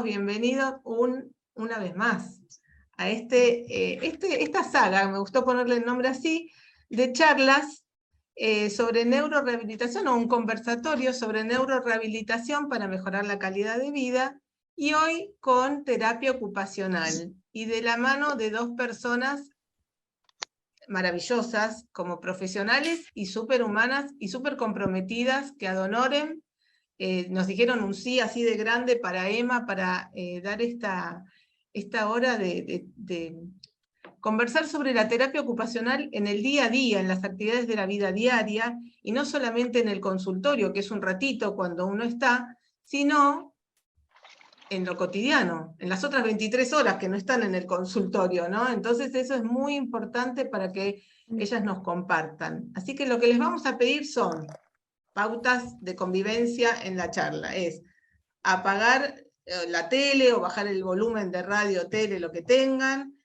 bienvenidos una vez más a esta saga, me gustó ponerle el nombre así, de charlas sobre neurorehabilitación, o un conversatorio sobre neurorehabilitación para mejorar la calidad de vida, y hoy con terapia ocupacional, y de la mano de dos personas maravillosas como profesionales y superhumanas y súper comprometidas, que ad honorem nos dijeron un sí así de grande para Emma, para dar esta hora de conversar sobre la terapia ocupacional en el día a día, en las actividades de la vida diaria, y no solamente en el consultorio, que es un ratito cuando uno está, sino en lo cotidiano, en las otras 23 horas que no están en el consultorio, ¿no? Entonces eso es muy importante para que ellas nos compartan. Así que lo que les vamos a pedir son pautas de convivencia en la charla. Es apagar la tele o bajar el volumen de radio, tele, lo que tengan.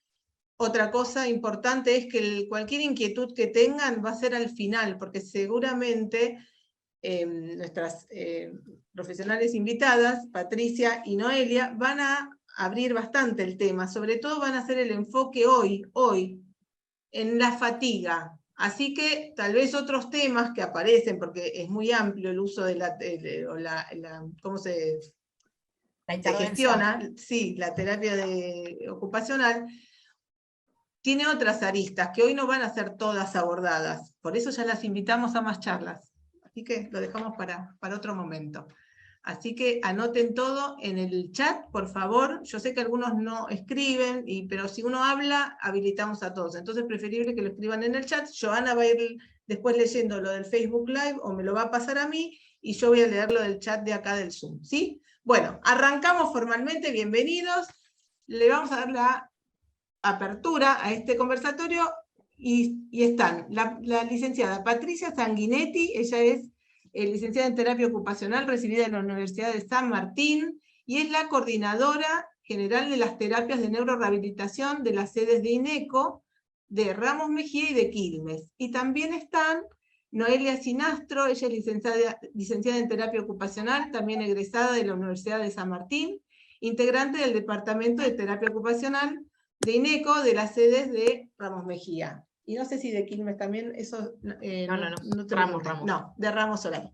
Otra cosa importante es que cualquier inquietud que tengan va a ser al final, porque seguramente nuestras profesionales invitadas, Patricia y Noelia, van a abrir bastante el tema. Sobre todo van a hacer el enfoque hoy, en la fatiga. Así que tal vez otros temas que aparecen, porque es muy amplio el uso de ¿cómo se gestiona? Sí, la terapia ocupacional, tiene otras aristas que hoy no van a ser todas abordadas. Por eso ya las invitamos a más charlas. Así que lo dejamos para otro momento. Así que anoten todo en el chat, por favor. Yo sé que algunos no escriben, pero si uno habla, habilitamos a todos. Entonces es preferible que lo escriban en el chat. Joana va a ir después leyendo lo del Facebook Live, o me lo va a pasar a mí, y yo voy a leer lo del chat de acá del Zoom, ¿sí? Bueno, arrancamos formalmente. Bienvenidos. Le vamos a dar la apertura a este conversatorio, y están la licenciada Patricia Sanguinetti. Ella es licenciada en terapia ocupacional, recibida en la Universidad de San Martín, y es la coordinadora general de las terapias de neurorehabilitación de las sedes de INECO, de Ramos Mejía y de Quilmes. Y también están Noelia Sinastro. Ella es licenciada en terapia ocupacional, también egresada de la Universidad de San Martín, integrante del Departamento de Terapia Ocupacional de INECO, de las sedes de Ramos Mejía. Y no sé si de Quilmes también, eso no te Ramos. No, de Ramos Solari.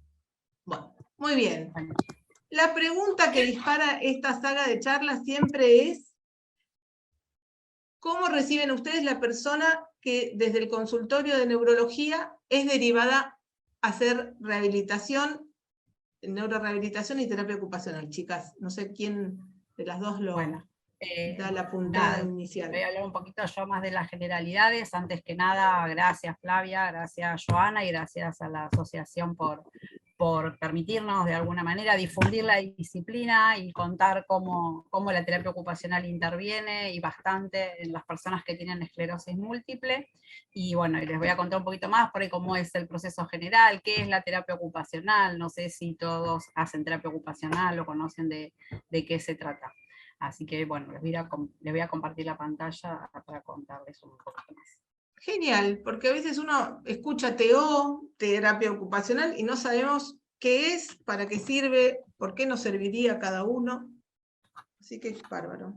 Bueno, muy bien. La pregunta que dispara esta saga de charlas siempre es: ¿cómo reciben ustedes la persona que desde el consultorio de neurología es derivada a hacer rehabilitación, neurorehabilitación y terapia ocupacional? Chicas, no sé quién de las dos da la puntada inicial. Voy a hablar un poquito yo más de las generalidades. Antes que nada, gracias Flavia, gracias Joana, y gracias a la asociación por permitirnos de alguna manera difundir la disciplina y contar cómo la terapia ocupacional interviene, y bastante, en las personas que tienen esclerosis múltiple. Y bueno, les voy a contar un poquito más por ahí cómo es el proceso general, qué es la terapia ocupacional. No sé si todos hacen terapia ocupacional o conocen de qué se trata. Así que bueno, les voy a compartir la pantalla para contarles un poco más. Genial, porque a veces uno escucha TO, terapia ocupacional, y no sabemos qué es, para qué sirve, por qué nos serviría cada uno. Así que es bárbaro.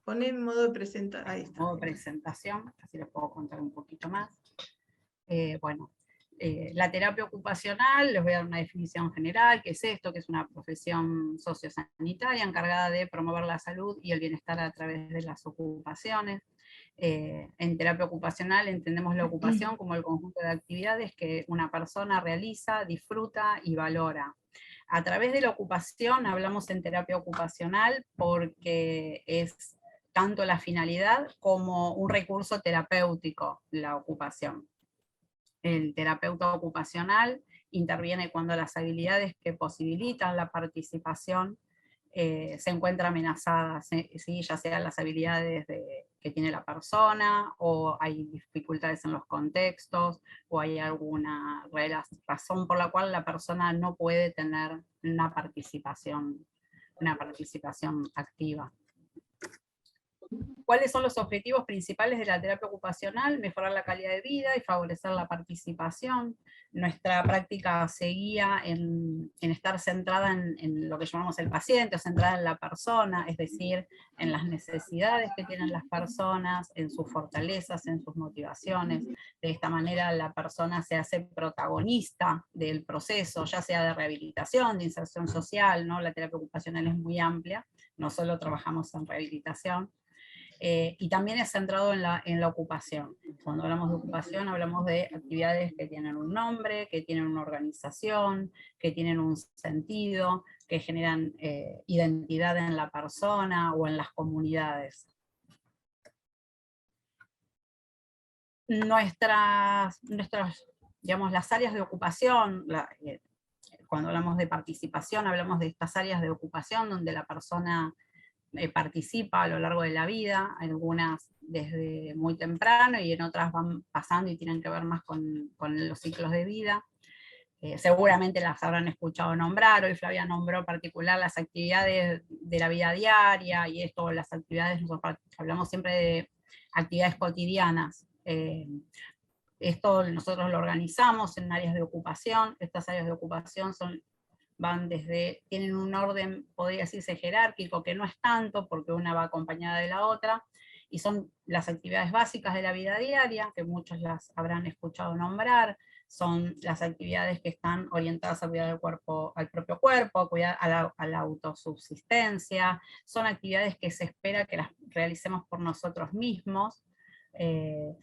Poné en modo de presentación. Ahí está. Modo de presentación, así les puedo contar un poquito más. La terapia ocupacional, les voy a dar una definición general. ¿Qué es esto? Que es una profesión sociosanitaria encargada de promover la salud y el bienestar a través de las ocupaciones. En terapia ocupacional entendemos la ocupación como el conjunto de actividades que una persona realiza, disfruta y valora. A través de la ocupación hablamos en terapia ocupacional porque es tanto la finalidad como un recurso terapéutico la ocupación. El terapeuta ocupacional interviene cuando las habilidades que posibilitan la participación se encuentran amenazadas, ¿sí? Ya sean las habilidades que tiene la persona, o hay dificultades en los contextos, o hay alguna razón por la cual la persona no puede tener una participación activa. ¿Cuáles son los objetivos principales de la terapia ocupacional? Mejorar la calidad de vida y favorecer la participación. Nuestra práctica se guía en estar centrada en lo que llamamos el paciente, o centrada en la persona, es decir, en las necesidades que tienen las personas, en sus fortalezas, en sus motivaciones. De esta manera la persona se hace protagonista del proceso, ya sea de rehabilitación, de inserción social, ¿no? La terapia ocupacional es muy amplia, no solo trabajamos en rehabilitación. Y también es centrado en la ocupación. Cuando hablamos de ocupación hablamos de actividades que tienen un nombre, que tienen una organización, que tienen un sentido, que generan identidad en la persona o en las comunidades. Digamos, las áreas de ocupación, cuando hablamos de participación hablamos de estas áreas de ocupación donde la persona participa a lo largo de la vida, algunas desde muy temprano y en otras van pasando y tienen que ver más con los ciclos de vida. Seguramente las habrán escuchado nombrar, hoy Flavia nombró en particular las actividades de la vida diaria, y esto, las actividades, nosotros hablamos siempre de actividades cotidianas. Esto nosotros lo organizamos en áreas de ocupación, estas áreas de ocupación tienen un orden, podría decirse, jerárquico, que no es tanto, porque una va acompañada de la otra, y son las actividades básicas de la vida diaria, que muchos las habrán escuchado nombrar, son las actividades que están orientadas a cuidar al propio cuerpo, a cuidar a la autosubsistencia, son actividades que se espera que las realicemos por nosotros mismos,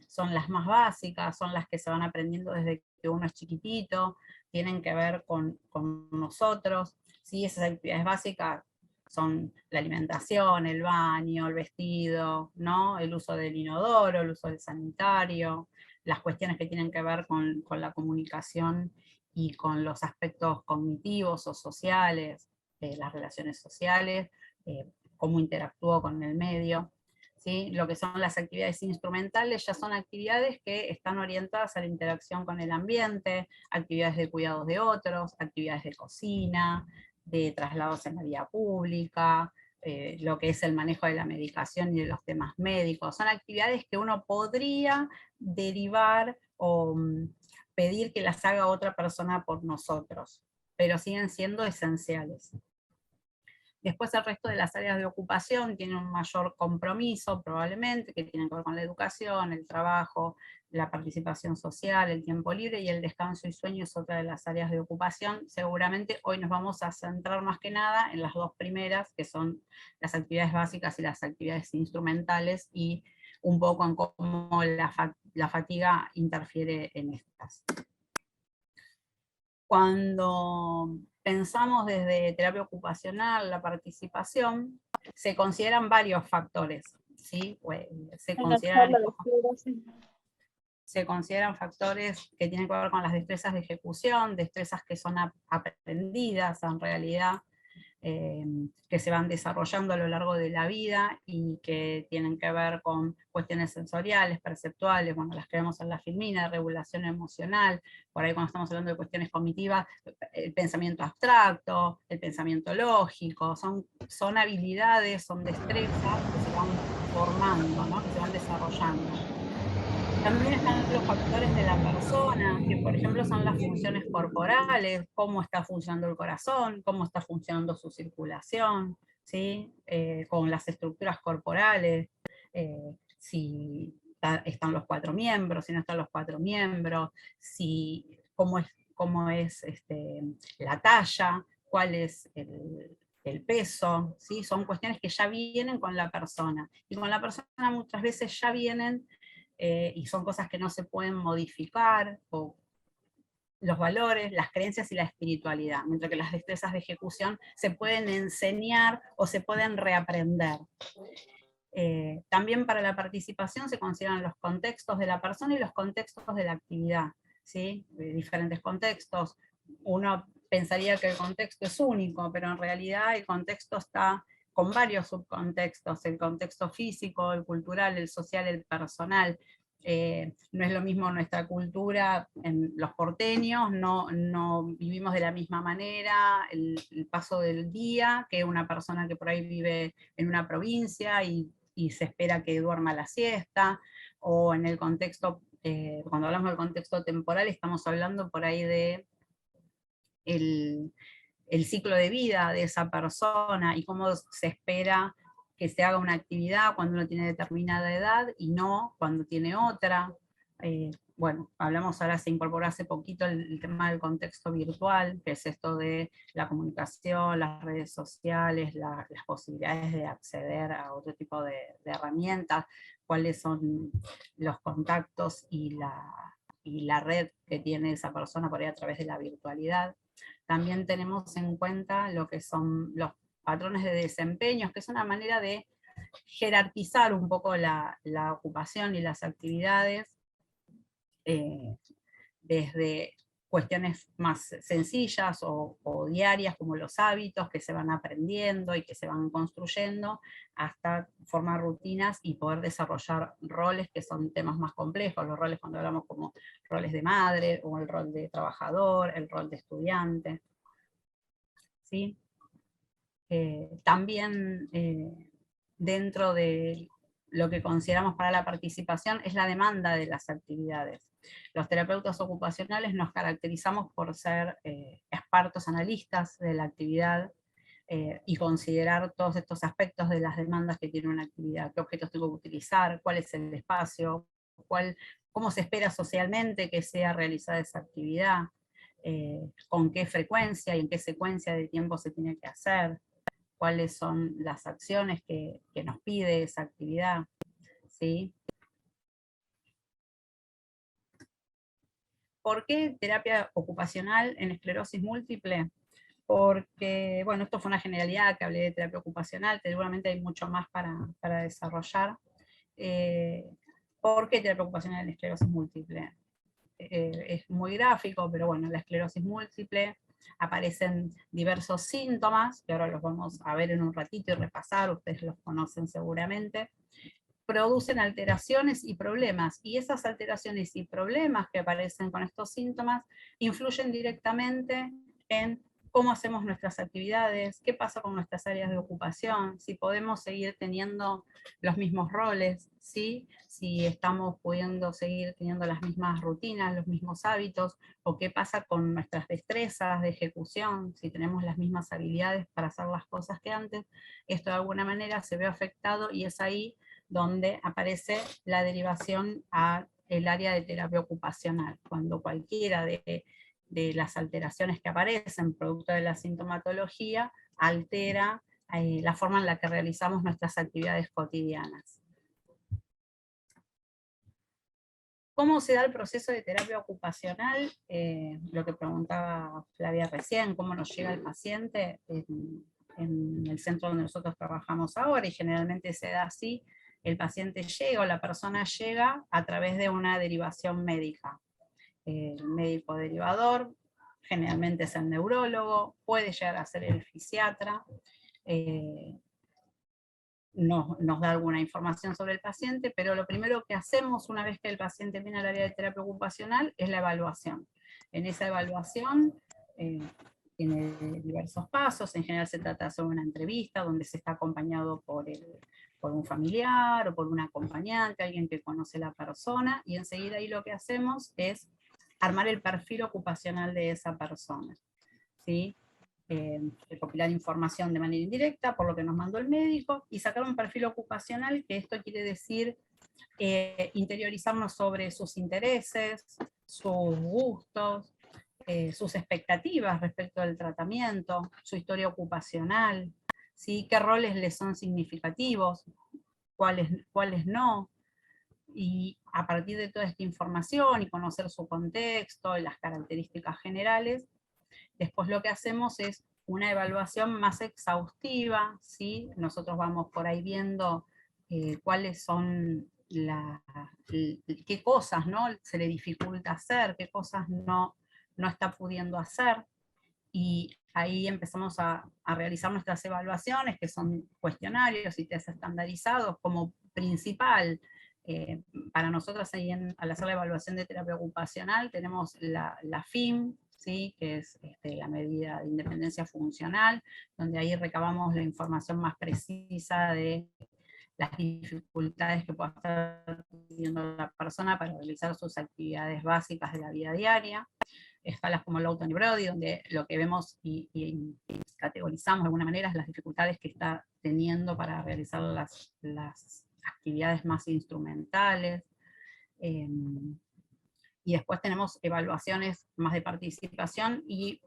son las más básicas, son las que se van aprendiendo desde que uno es chiquitito, tienen que ver con nosotros, ¿sí? Esas actividades básicas son la alimentación, el baño, el vestido, ¿no? El uso del inodoro, el uso del sanitario, las cuestiones que tienen que ver con la comunicación y con los aspectos cognitivos o sociales, las relaciones sociales, cómo interactúo con el medio. ¿Sí? Lo que son las actividades instrumentales ya son actividades que están orientadas a la interacción con el ambiente, actividades de cuidados de otros, actividades de cocina, de traslados en la vía pública, lo que es el manejo de la medicación y de los temas médicos. Son actividades que uno podría derivar o pedir que las haga otra persona por nosotros, pero siguen siendo esenciales. Después el resto de las áreas de ocupación tienen un mayor compromiso, probablemente, que tienen que ver con la educación, el trabajo, la participación social, el tiempo libre, y el descanso y sueño es otra de las áreas de ocupación. Seguramente hoy nos vamos a centrar más que nada en las dos primeras, que son las actividades básicas y las actividades instrumentales, y un poco en cómo la fatiga interfiere en estas. Cuando pensamos desde terapia ocupacional la participación, se consideran varios factores, ¿sí? Se consideran factores que tienen que ver con las destrezas de ejecución, destrezas que son aprendidas en realidad, que se van desarrollando a lo largo de la vida y que tienen que ver con cuestiones sensoriales, perceptuales, bueno, las que vemos en la filmina, regulación emocional, por ahí cuando estamos hablando de cuestiones cognitivas, el pensamiento abstracto, el pensamiento lógico, son habilidades, son destrezas que se van formando, ¿no? Que se van desarrollando. También están los factores de la persona, que por ejemplo son las funciones corporales, cómo está funcionando el corazón, cómo está funcionando su circulación, ¿sí? Con las estructuras corporales, si están los 4 miembros, si no están los 4 miembros, cómo es la talla, cuál es el peso, ¿sí? Son cuestiones que ya vienen con la persona, y con la persona muchas veces ya vienen y son cosas que no se pueden modificar, o los valores, las creencias y la espiritualidad, mientras que las destrezas de ejecución se pueden enseñar o se pueden reaprender. También para la participación se consideran los contextos de la persona y los contextos de la actividad, ¿sí? De diferentes contextos. Uno pensaría que el contexto es único, pero en realidad el contexto está con varios subcontextos, el contexto físico, el cultural, el social, el personal. No es lo mismo nuestra cultura, en los porteños no vivimos de la misma manera el paso del día que una persona que por ahí vive en una provincia y y se espera que duerma la siesta, o en el contexto, cuando hablamos del contexto temporal, estamos hablando por ahí de el ciclo de vida de esa persona y cómo se espera que se haga una actividad cuando uno tiene determinada edad y no cuando tiene otra. Bueno, hablamos ahora, se incorporó hace poquito el tema del contexto virtual, que es esto de la comunicación, las redes sociales, las posibilidades de acceder a otro tipo de herramientas, cuáles son los contactos y la red que tiene esa persona por ahí a través de la virtualidad. También tenemos en cuenta lo que son los patrones de desempeños, que es una manera de jerarquizar un poco la ocupación y las actividades, desde cuestiones más sencillas o diarias, como los hábitos que se van aprendiendo y que se van construyendo, hasta formar rutinas y poder desarrollar roles que son temas más complejos, los roles cuando hablamos como roles de madre, o el rol de trabajador, el rol de estudiante. ¿Sí? También dentro de lo que consideramos para la participación es la demanda de las actividades. Los terapeutas ocupacionales nos caracterizamos por ser expertos analistas de la actividad y considerar todos estos aspectos de las demandas que tiene una actividad, qué objetos tengo que utilizar, cuál es el espacio, cómo se espera socialmente que sea realizada esa actividad, con qué frecuencia y en qué secuencia de tiempo se tiene que hacer, cuáles son las acciones que nos pide esa actividad, ¿sí? ¿Por qué terapia ocupacional en esclerosis múltiple? Porque, bueno, esto fue una generalidad que hablé de terapia ocupacional, seguramente hay mucho más para desarrollar. ¿Por qué terapia ocupacional en esclerosis múltiple? Es muy gráfico, pero bueno, la esclerosis múltiple aparecen diversos síntomas, que ahora los vamos a ver en un ratito y repasar, ustedes los conocen seguramente, producen alteraciones y problemas, y esas alteraciones y problemas que aparecen con estos síntomas influyen directamente en cómo hacemos nuestras actividades, qué pasa con nuestras áreas de ocupación, si podemos seguir teniendo los mismos roles, ¿sí? Si estamos pudiendo seguir teniendo las mismas rutinas, los mismos hábitos, o qué pasa con nuestras destrezas de ejecución, si tenemos las mismas habilidades para hacer las cosas que antes. Esto de alguna manera se ve afectado y es ahí donde aparece la derivación a el área de terapia ocupacional, cuando cualquiera de las alteraciones que aparecen producto de la sintomatología altera la forma en la que realizamos nuestras actividades cotidianas. ¿Cómo se da el proceso de terapia ocupacional? Lo que preguntaba Flavia recién, ¿cómo nos llega el paciente en el centro donde nosotros trabajamos ahora? Y generalmente se da así: el paciente llega o la persona llega a través de una derivación médica. El médico derivador generalmente es el neurólogo, puede llegar a ser el fisiatra, nos da alguna información sobre el paciente, pero lo primero que hacemos una vez que el paciente viene al área de terapia ocupacional es la evaluación. En esa evaluación tiene diversos pasos, en general se trata de hacer una entrevista donde se está acompañado por un familiar o por un acompañante, alguien que conoce a la persona, y enseguida ahí lo que hacemos es armar el perfil ocupacional de esa persona, ¿sí? Recopilar información de manera indirecta, por lo que nos mandó el médico, y sacar un perfil ocupacional, que esto quiere decir interiorizarnos sobre sus intereses, sus gustos, sus expectativas respecto del tratamiento, su historia ocupacional, ¿sí? Qué roles les son significativos, cuáles no, y a partir de toda esta información y conocer su contexto y las características generales, después lo que hacemos es una evaluación más exhaustiva, ¿sí? Nosotros vamos por ahí viendo cuáles son qué cosas, ¿no?, se le dificulta hacer, qué cosas no está pudiendo hacer, y ahí empezamos a realizar nuestras evaluaciones, que son cuestionarios y test estandarizados como principal. Para nosotros ahí al hacer la evaluación de terapia ocupacional tenemos la FIM, ¿sí?, que es la medida de independencia funcional, donde ahí recabamos la información más precisa de las dificultades que pueda estar teniendo la persona para realizar sus actividades básicas de la vida diaria. Escalas como Lowton y Brody, donde lo que vemos y categorizamos de alguna manera es las dificultades que está teniendo para realizar las actividades más instrumentales. Y después tenemos evaluaciones más de participación, y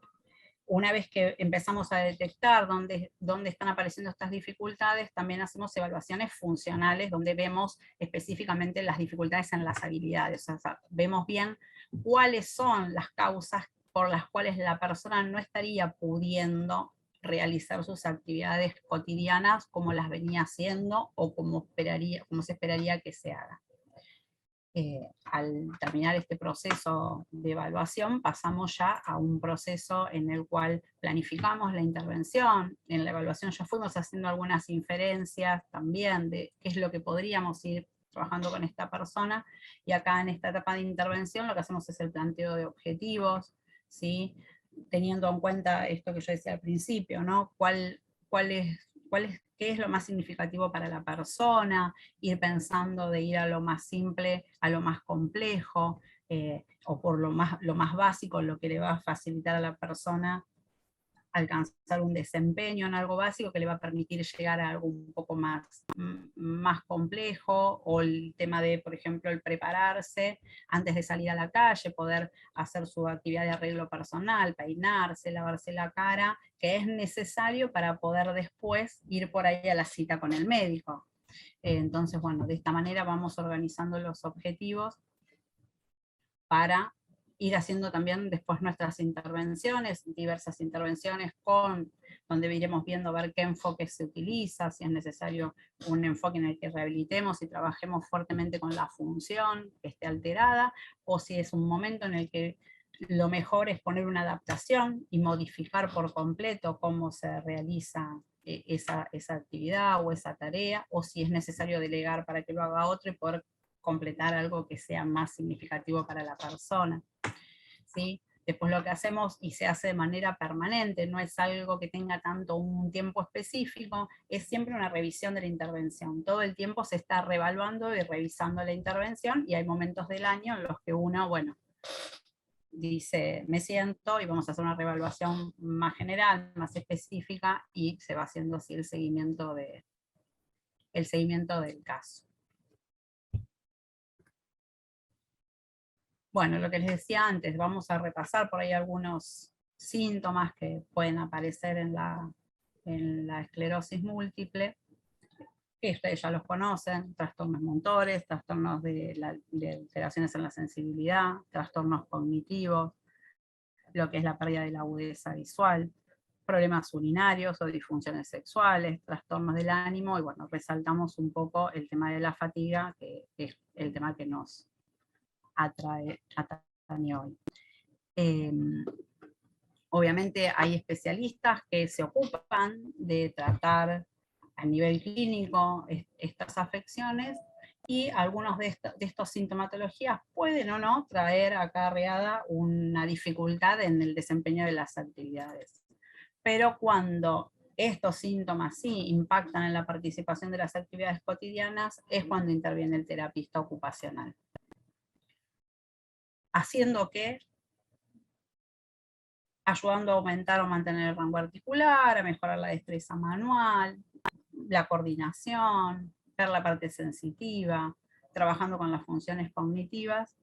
una vez que empezamos a detectar dónde están apareciendo estas dificultades, también hacemos evaluaciones funcionales, donde vemos específicamente las dificultades en las habilidades. O sea, vemos bien cuáles son las causas por las cuales la persona no estaría pudiendo realizar sus actividades cotidianas como las venía haciendo o como se esperaría que se haga. Al terminar este proceso de evaluación, pasamos ya a un proceso en el cual planificamos la intervención. En la evaluación ya fuimos haciendo algunas inferencias también de qué es lo que podríamos ir trabajando con esta persona, y acá en esta etapa de intervención lo que hacemos es el planteo de objetivos, ¿sí? Teniendo en cuenta esto que yo decía al principio, ¿no? ¿Qué es lo más significativo para la persona? Ir pensando de ir a lo más simple, a lo más complejo, o por lo más básico, lo que le va a facilitar a la persona alcanzar un desempeño en algo básico que le va a permitir llegar a algo un poco más complejo, o el tema de, por ejemplo, el prepararse antes de salir a la calle, poder hacer su actividad de arreglo personal, peinarse, lavarse la cara, que es necesario para poder después ir por ahí a la cita con el médico. Entonces, bueno, de esta manera vamos organizando los objetivos para ir haciendo también después nuestras intervenciones, diversas intervenciones donde iremos viendo a ver qué enfoque se utiliza, si es necesario un enfoque en el que rehabilitemos y trabajemos fuertemente con la función que esté alterada, o si es un momento en el que lo mejor es poner una adaptación y modificar por completo cómo se realiza esa actividad o esa tarea, o si es necesario delegar para que lo haga otro y poder completar algo que sea más significativo para la persona, ¿sí? Después lo que hacemos, y se hace de manera permanente, no es algo que tenga tanto un tiempo específico, es siempre una revisión de la intervención. Todo el tiempo se está reevaluando y revisando la intervención, y hay momentos del año en los que uno, bueno, dice, me siento y vamos a hacer una reevaluación más general, más específica, y se va haciendo así el seguimiento del caso. Bueno, lo que les decía antes, vamos a repasar por ahí algunos síntomas que pueden aparecer en la esclerosis múltiple, que ustedes ya los conocen: trastornos motores, trastornos de alteraciones en la sensibilidad, trastornos cognitivos, lo que es la pérdida de la agudeza visual, problemas urinarios o disfunciones sexuales, trastornos del ánimo, y bueno, resaltamos un poco el tema de la fatiga, que es el tema que nos atañe hoy. Obviamente hay especialistas que se ocupan de tratar a nivel clínico estas afecciones, y algunos de estas sintomatologías pueden o no traer acarreada una dificultad en el desempeño de las actividades. Pero cuando estos síntomas sí impactan en la participación de las actividades cotidianas, es cuando interviene el terapista ocupacional. Haciendo que, ayudando a aumentar o mantener el rango articular, a mejorar la destreza manual, la coordinación, ver la parte sensitiva, trabajando con las funciones cognitivas,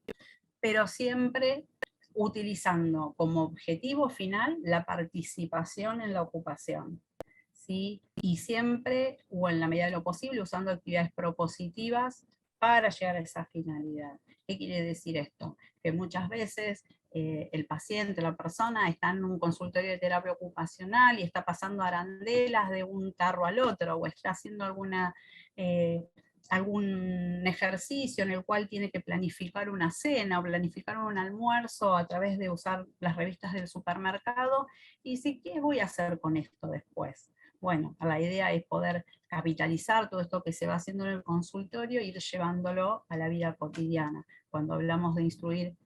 pero siempre utilizando como objetivo final la participación en la ocupación, ¿sí? Y siempre, o en la medida de lo posible, usando actividades propositivas para llegar a esa finalidad. ¿Qué quiere decir esto? Que muchas veces el paciente, la persona, está en un consultorio de terapia ocupacional y está pasando arandelas de un tarro al otro, o está haciendo algún ejercicio en el cual tiene que planificar una cena o planificar un almuerzo a través de usar las revistas del supermercado, y dice, ¿qué voy a hacer con esto después? Bueno, la idea es poder capitalizar todo esto que se va haciendo en el consultorio e ir llevándolo a la vida cotidiana. Cuando hablamos de instruir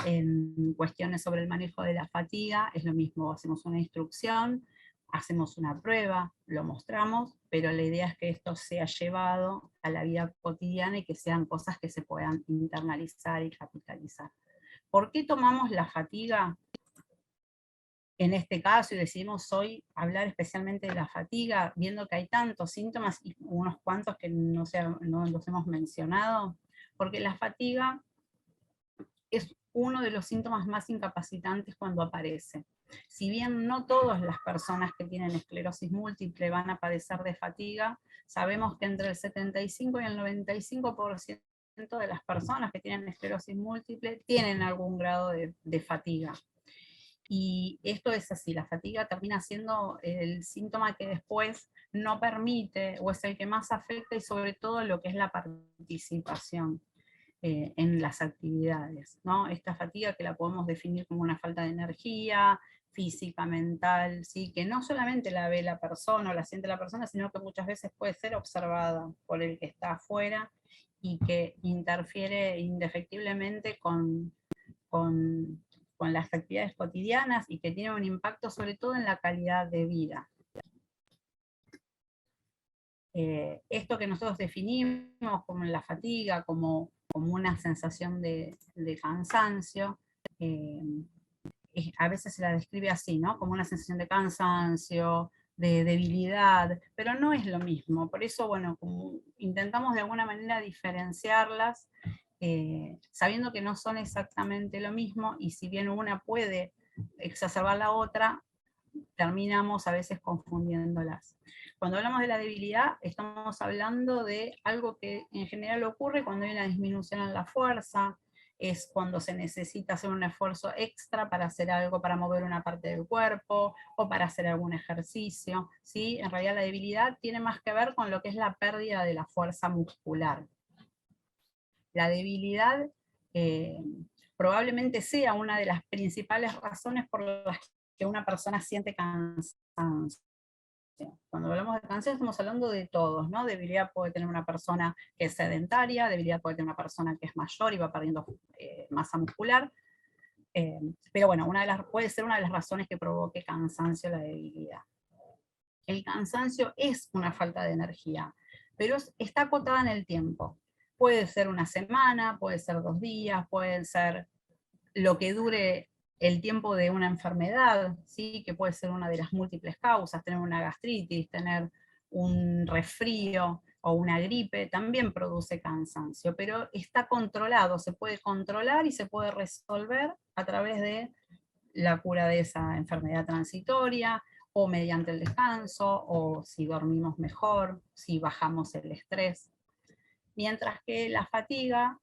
en cuestiones sobre el manejo de la fatiga, es lo mismo, hacemos una instrucción hacemos una prueba, lo mostramos, pero la idea es que esto sea llevado a la vida cotidiana y que sean cosas que se puedan internalizar y capitalizar. ¿Por qué tomamos la fatiga en este caso y decidimos hoy hablar especialmente de la fatiga, viendo que hay tantos síntomas y unos cuantos que no los hemos mencionado? Porque la fatiga es uno de los síntomas más incapacitantes cuando aparece. Si bien no todas las personas que tienen esclerosis múltiple van a padecer de fatiga, sabemos que entre el 75 y el 95% de las personas que tienen esclerosis múltiple tienen algún grado de fatiga. Y esto es así, la fatiga termina siendo el síntoma que después no permite, o es el que más afecta, y sobre todo lo que es la participación en las actividades, ¿no? Esta fatiga que la podemos definir como una falta de energía física, mental, ¿sí? Que no solamente la ve la persona o la siente la persona, sino que muchas veces puede ser observada por el que está afuera y que interfiere indefectiblemente con las actividades cotidianas y que tiene un impacto sobre todo en la calidad de vida. Esto que nosotros definimos como la fatiga, como una sensación de cansancio, a veces se la describe así, ¿no? Como una sensación de cansancio, de debilidad, pero no es lo mismo. Por eso, bueno, como intentamos de alguna manera diferenciarlas, sabiendo que no son exactamente lo mismo, y si bien una puede exacerbar la otra, terminamos a veces confundiéndolas. Cuando hablamos de la debilidad, estamos hablando de algo que en general ocurre cuando hay una disminución en la fuerza, es cuando se necesita hacer un esfuerzo extra para hacer algo, para mover una parte del cuerpo, o para hacer algún ejercicio, ¿sí? En realidad la debilidad tiene más que ver con lo que es la pérdida de la fuerza muscular. La debilidad probablemente sea una de las principales razones por las que una persona siente cansancio. Cuando hablamos de cansancio estamos hablando de todos, ¿no? Debilidad puede tener una persona que es sedentaria, debilidad puede tener una persona que es mayor y va perdiendo masa muscular, pero bueno, puede ser una de las razones que provoque cansancio la debilidad. El cansancio es una falta de energía, pero está acotada en el tiempo. Puede ser una semana, puede ser 2 días, puede ser lo que dure el tiempo de una enfermedad, ¿sí? Que puede ser una de las múltiples causas, tener una gastritis, tener un resfrío o una gripe, también produce cansancio, pero está controlado, se puede controlar y se puede resolver a través de la cura de esa enfermedad transitoria, o mediante el descanso, o si dormimos mejor, si bajamos el estrés. Mientras que la fatiga,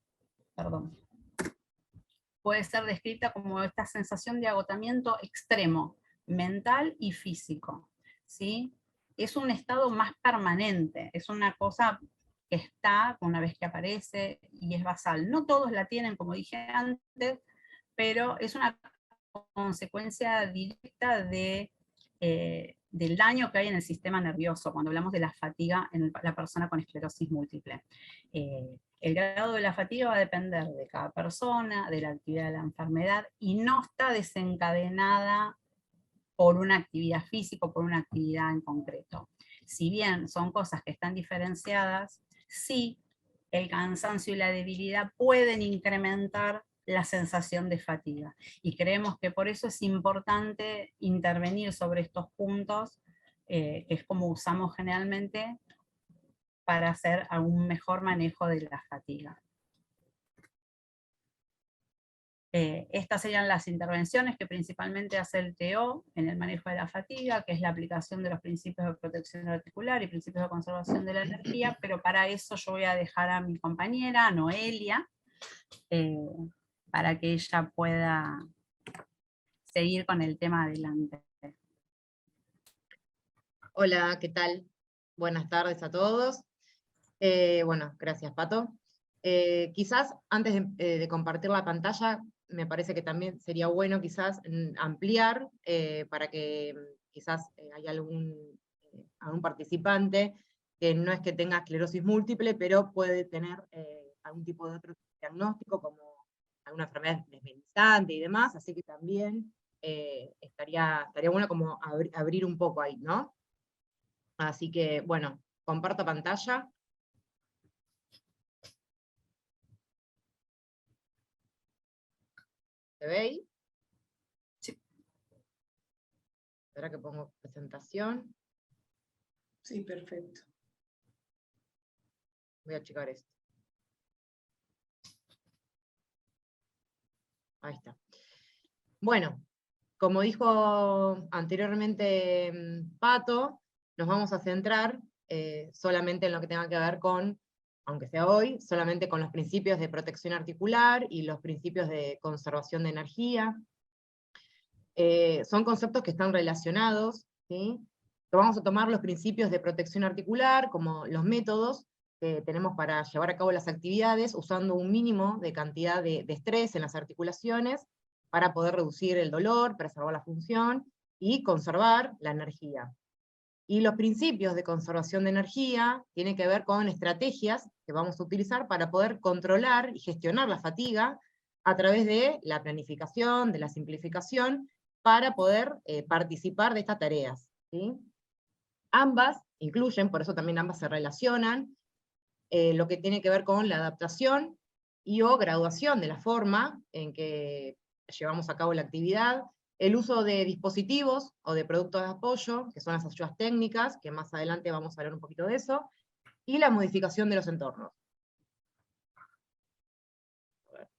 puede ser descrita como esta sensación de agotamiento extremo, mental y físico, ¿sí? Es un estado más permanente, es una cosa que está una vez que aparece y es basal. No todos la tienen, como dije antes, pero es una consecuencia directa del daño que hay en el sistema nervioso cuando hablamos de la fatiga en la persona con esclerosis múltiple. El grado de la fatiga va a depender de cada persona, de la actividad de la enfermedad, y no está desencadenada por una actividad física o por una actividad en concreto. Si bien son cosas que están diferenciadas, sí, el cansancio y la debilidad pueden incrementar la sensación de fatiga. Y creemos que por eso es importante intervenir sobre estos puntos, que es como usamos generalmente para hacer un mejor manejo de la fatiga. Estas serían las intervenciones que principalmente hace el TO en el manejo de la fatiga, que es la aplicación de los principios de protección articular y principios de conservación de la energía, pero para eso yo voy a dejar a mi compañera, Noelia, para que ella pueda seguir con el tema adelante. Hola, ¿qué tal? Buenas tardes a todos. Bueno, gracias, Pato. Quizás antes de compartir la pantalla, me parece que también sería bueno quizás ampliar para que quizás haya algún participante que no es que tenga esclerosis múltiple, pero puede tener algún tipo de otro diagnóstico, como alguna enfermedad desmielinizante y demás, así que también estaría bueno como abrir un poco ahí, ¿no? Así que, bueno, comparto pantalla. ¿Se ve ahí? Sí. Espera que pongo presentación. Sí, perfecto. Voy a checar esto. Ahí está. Bueno, como dijo anteriormente Pato, nos vamos a centrar solamente en lo que tenga que ver con, aunque sea hoy, solamente con los principios de protección articular y los principios de conservación de energía. Son conceptos que están relacionados, ¿sí? Vamos a tomar los principios de protección articular como los métodos que tenemos para llevar a cabo las actividades usando un mínimo de cantidad de estrés en las articulaciones para poder reducir el dolor, preservar la función y conservar la energía. Y los principios de conservación de energía tienen que ver con estrategias que vamos a utilizar para poder controlar y gestionar la fatiga a través de la planificación, de la simplificación, para poder participar de estas tareas, ¿sí? Ambas incluyen, por eso también ambas se relacionan, lo que tiene que ver con la adaptación y o graduación de la forma en que llevamos a cabo la actividad, el uso de dispositivos o de productos de apoyo, que son las ayudas técnicas, que más adelante vamos a hablar un poquito de eso, y la modificación de los entornos.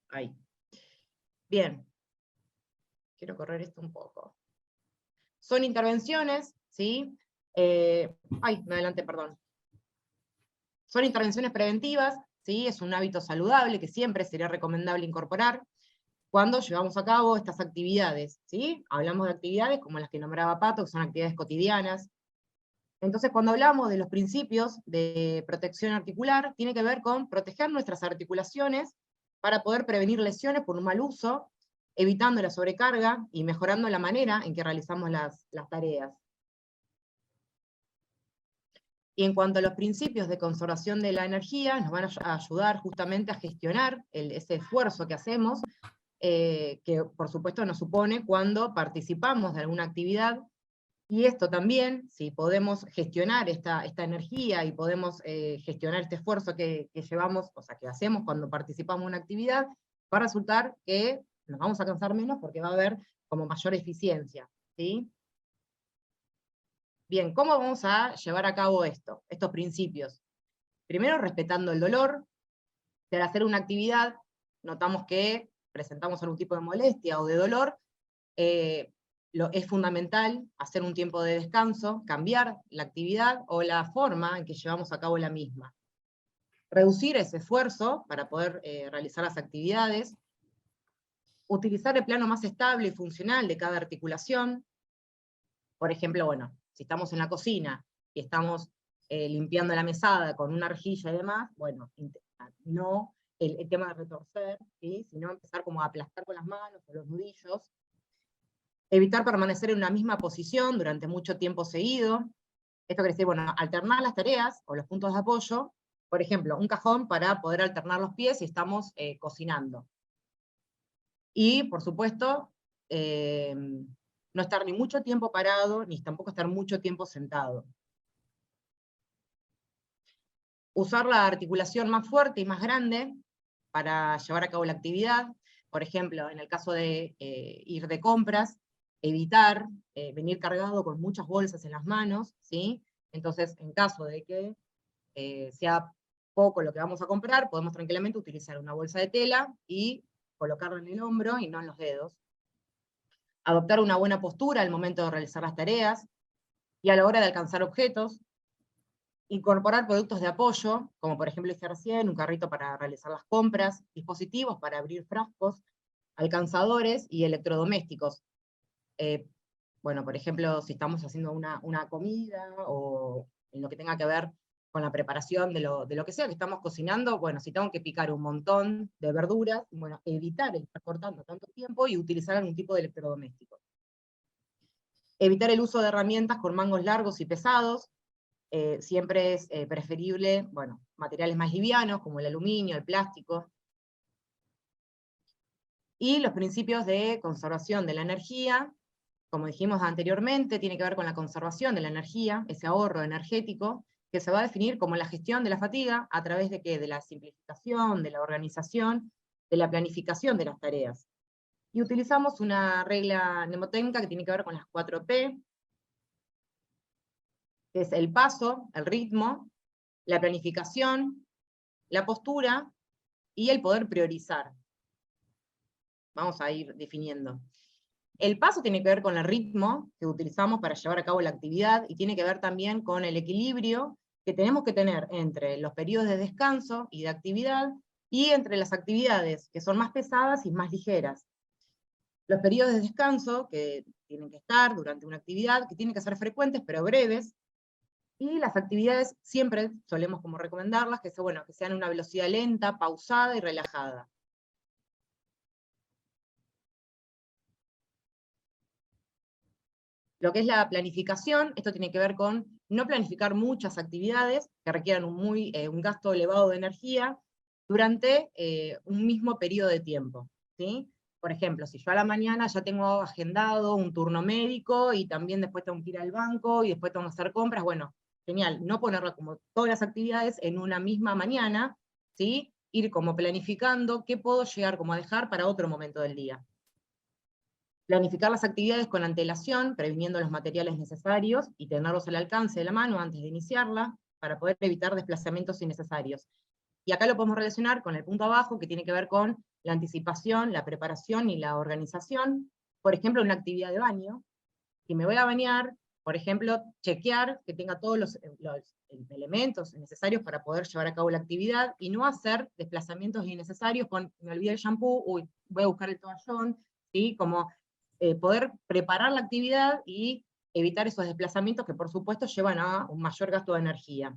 Ahí. Bien. Quiero correr esto un poco. Son intervenciones, ¿sí? Me adelanté, perdón. Son intervenciones preventivas, ¿sí? Es un hábito saludable que siempre sería recomendable incorporar cuando llevamos a cabo estas actividades, ¿sí? Hablamos de actividades como las que nombraba Pato, que son actividades cotidianas. Entonces, cuando hablamos de los principios de protección articular, tiene que ver con proteger nuestras articulaciones para poder prevenir lesiones por un mal uso, evitando la sobrecarga y mejorando la manera en que realizamos las tareas. Y en cuanto a los principios de conservación de la energía, nos van a ayudar justamente a gestionar ese esfuerzo que hacemos, que por supuesto nos supone cuando participamos de alguna actividad. Y esto también, si podemos gestionar esta energía y podemos gestionar este esfuerzo que llevamos, o sea, que hacemos cuando participamos en una actividad, va a resultar que nos vamos a cansar menos porque va a haber como mayor eficiencia, ¿sí? Bien, ¿cómo vamos a llevar a cabo estos principios? Primero, respetando el dolor. Si al hacer una actividad notamos que presentamos algún tipo de molestia o de dolor, es fundamental hacer un tiempo de descanso, cambiar la actividad o la forma en que llevamos a cabo la misma. Reducir ese esfuerzo para poder realizar las actividades. Utilizar el plano más estable y funcional de cada articulación. Por ejemplo, bueno, si estamos en la cocina y estamos limpiando la mesada con una arjilla y demás, bueno, no el tema de retorcer, ¿sí? Sino empezar como a aplastar con las manos o los nudillos. Evitar permanecer en una misma posición durante mucho tiempo seguido. Esto quiere decir, bueno, alternar las tareas o los puntos de apoyo. Por ejemplo, un cajón para poder alternar los pies si estamos cocinando. Y, por supuesto, no estar ni mucho tiempo parado, ni tampoco estar mucho tiempo sentado. Usar la articulación más fuerte y más grande para llevar a cabo la actividad. Por ejemplo, en el caso de ir de compras, evitar venir cargado con muchas bolsas en las manos, ¿sí? Entonces, en caso de que sea poco lo que vamos a comprar, podemos tranquilamente utilizar una bolsa de tela y colocarla en el hombro y no en los dedos. Adoptar una buena postura al momento de realizar las tareas y a la hora de alcanzar objetos. Incorporar productos de apoyo, como por ejemplo dije recién, un carrito para realizar las compras, dispositivos para abrir frascos, alcanzadores y electrodomésticos. Bueno, por ejemplo, si estamos haciendo una comida o en lo que tenga que ver con la preparación de lo que sea que estamos cocinando, bueno, si tengo que picar un montón de verduras, bueno, evitar el estar cortando tanto tiempo y utilizar algún tipo de electrodoméstico. Evitar el uso de herramientas con mangos largos y pesados. Siempre es preferible, bueno, materiales más livianos, como el aluminio, el plástico. Y los principios de conservación de la energía, como dijimos anteriormente, tiene que ver con la conservación de la energía, ese ahorro energético, que se va a definir como la gestión de la fatiga a través de ¿qué? De la simplificación, de la organización, de la planificación de las tareas. Y utilizamos una regla mnemotécnica que tiene que ver con las 4P, que es el paso, el ritmo, la planificación, la postura y el poder priorizar. Vamos a ir definiendo. El paso tiene que ver con el ritmo que utilizamos para llevar a cabo la actividad, y tiene que ver también con el equilibrio que tenemos que tener entre los periodos de descanso y de actividad, y entre las actividades que son más pesadas y más ligeras. Los periodos de descanso, que tienen que estar durante una actividad, que tienen que ser frecuentes pero breves, y las actividades siempre solemos como recomendarlas, que sean una velocidad lenta, pausada y relajada. Lo que es la planificación, esto tiene que ver con no planificar muchas actividades que requieran un gasto elevado de energía durante un mismo periodo de tiempo, ¿sí? Por ejemplo, si yo a la mañana ya tengo agendado un turno médico y también después tengo que ir al banco y después tengo que hacer compras, bueno, genial, no ponerlo como todas las actividades en una misma mañana, ¿sí? Ir como planificando qué puedo llegar como a dejar para otro momento del día. Planificar las actividades con antelación, previniendo los materiales necesarios y tenerlos al alcance de la mano antes de iniciarla, para poder evitar desplazamientos innecesarios. Y acá lo podemos relacionar con el punto abajo, que tiene que ver con la anticipación, la preparación y la organización. Por ejemplo, una actividad de baño. Si me voy a bañar, por ejemplo, chequear que tenga todos los elementos necesarios para poder llevar a cabo la actividad, y no hacer desplazamientos innecesarios con, me olvidé el shampoo, uy, voy a buscar el toallón, ¿sí? Como poder preparar la actividad y evitar esos desplazamientos que por supuesto llevan a un mayor gasto de energía.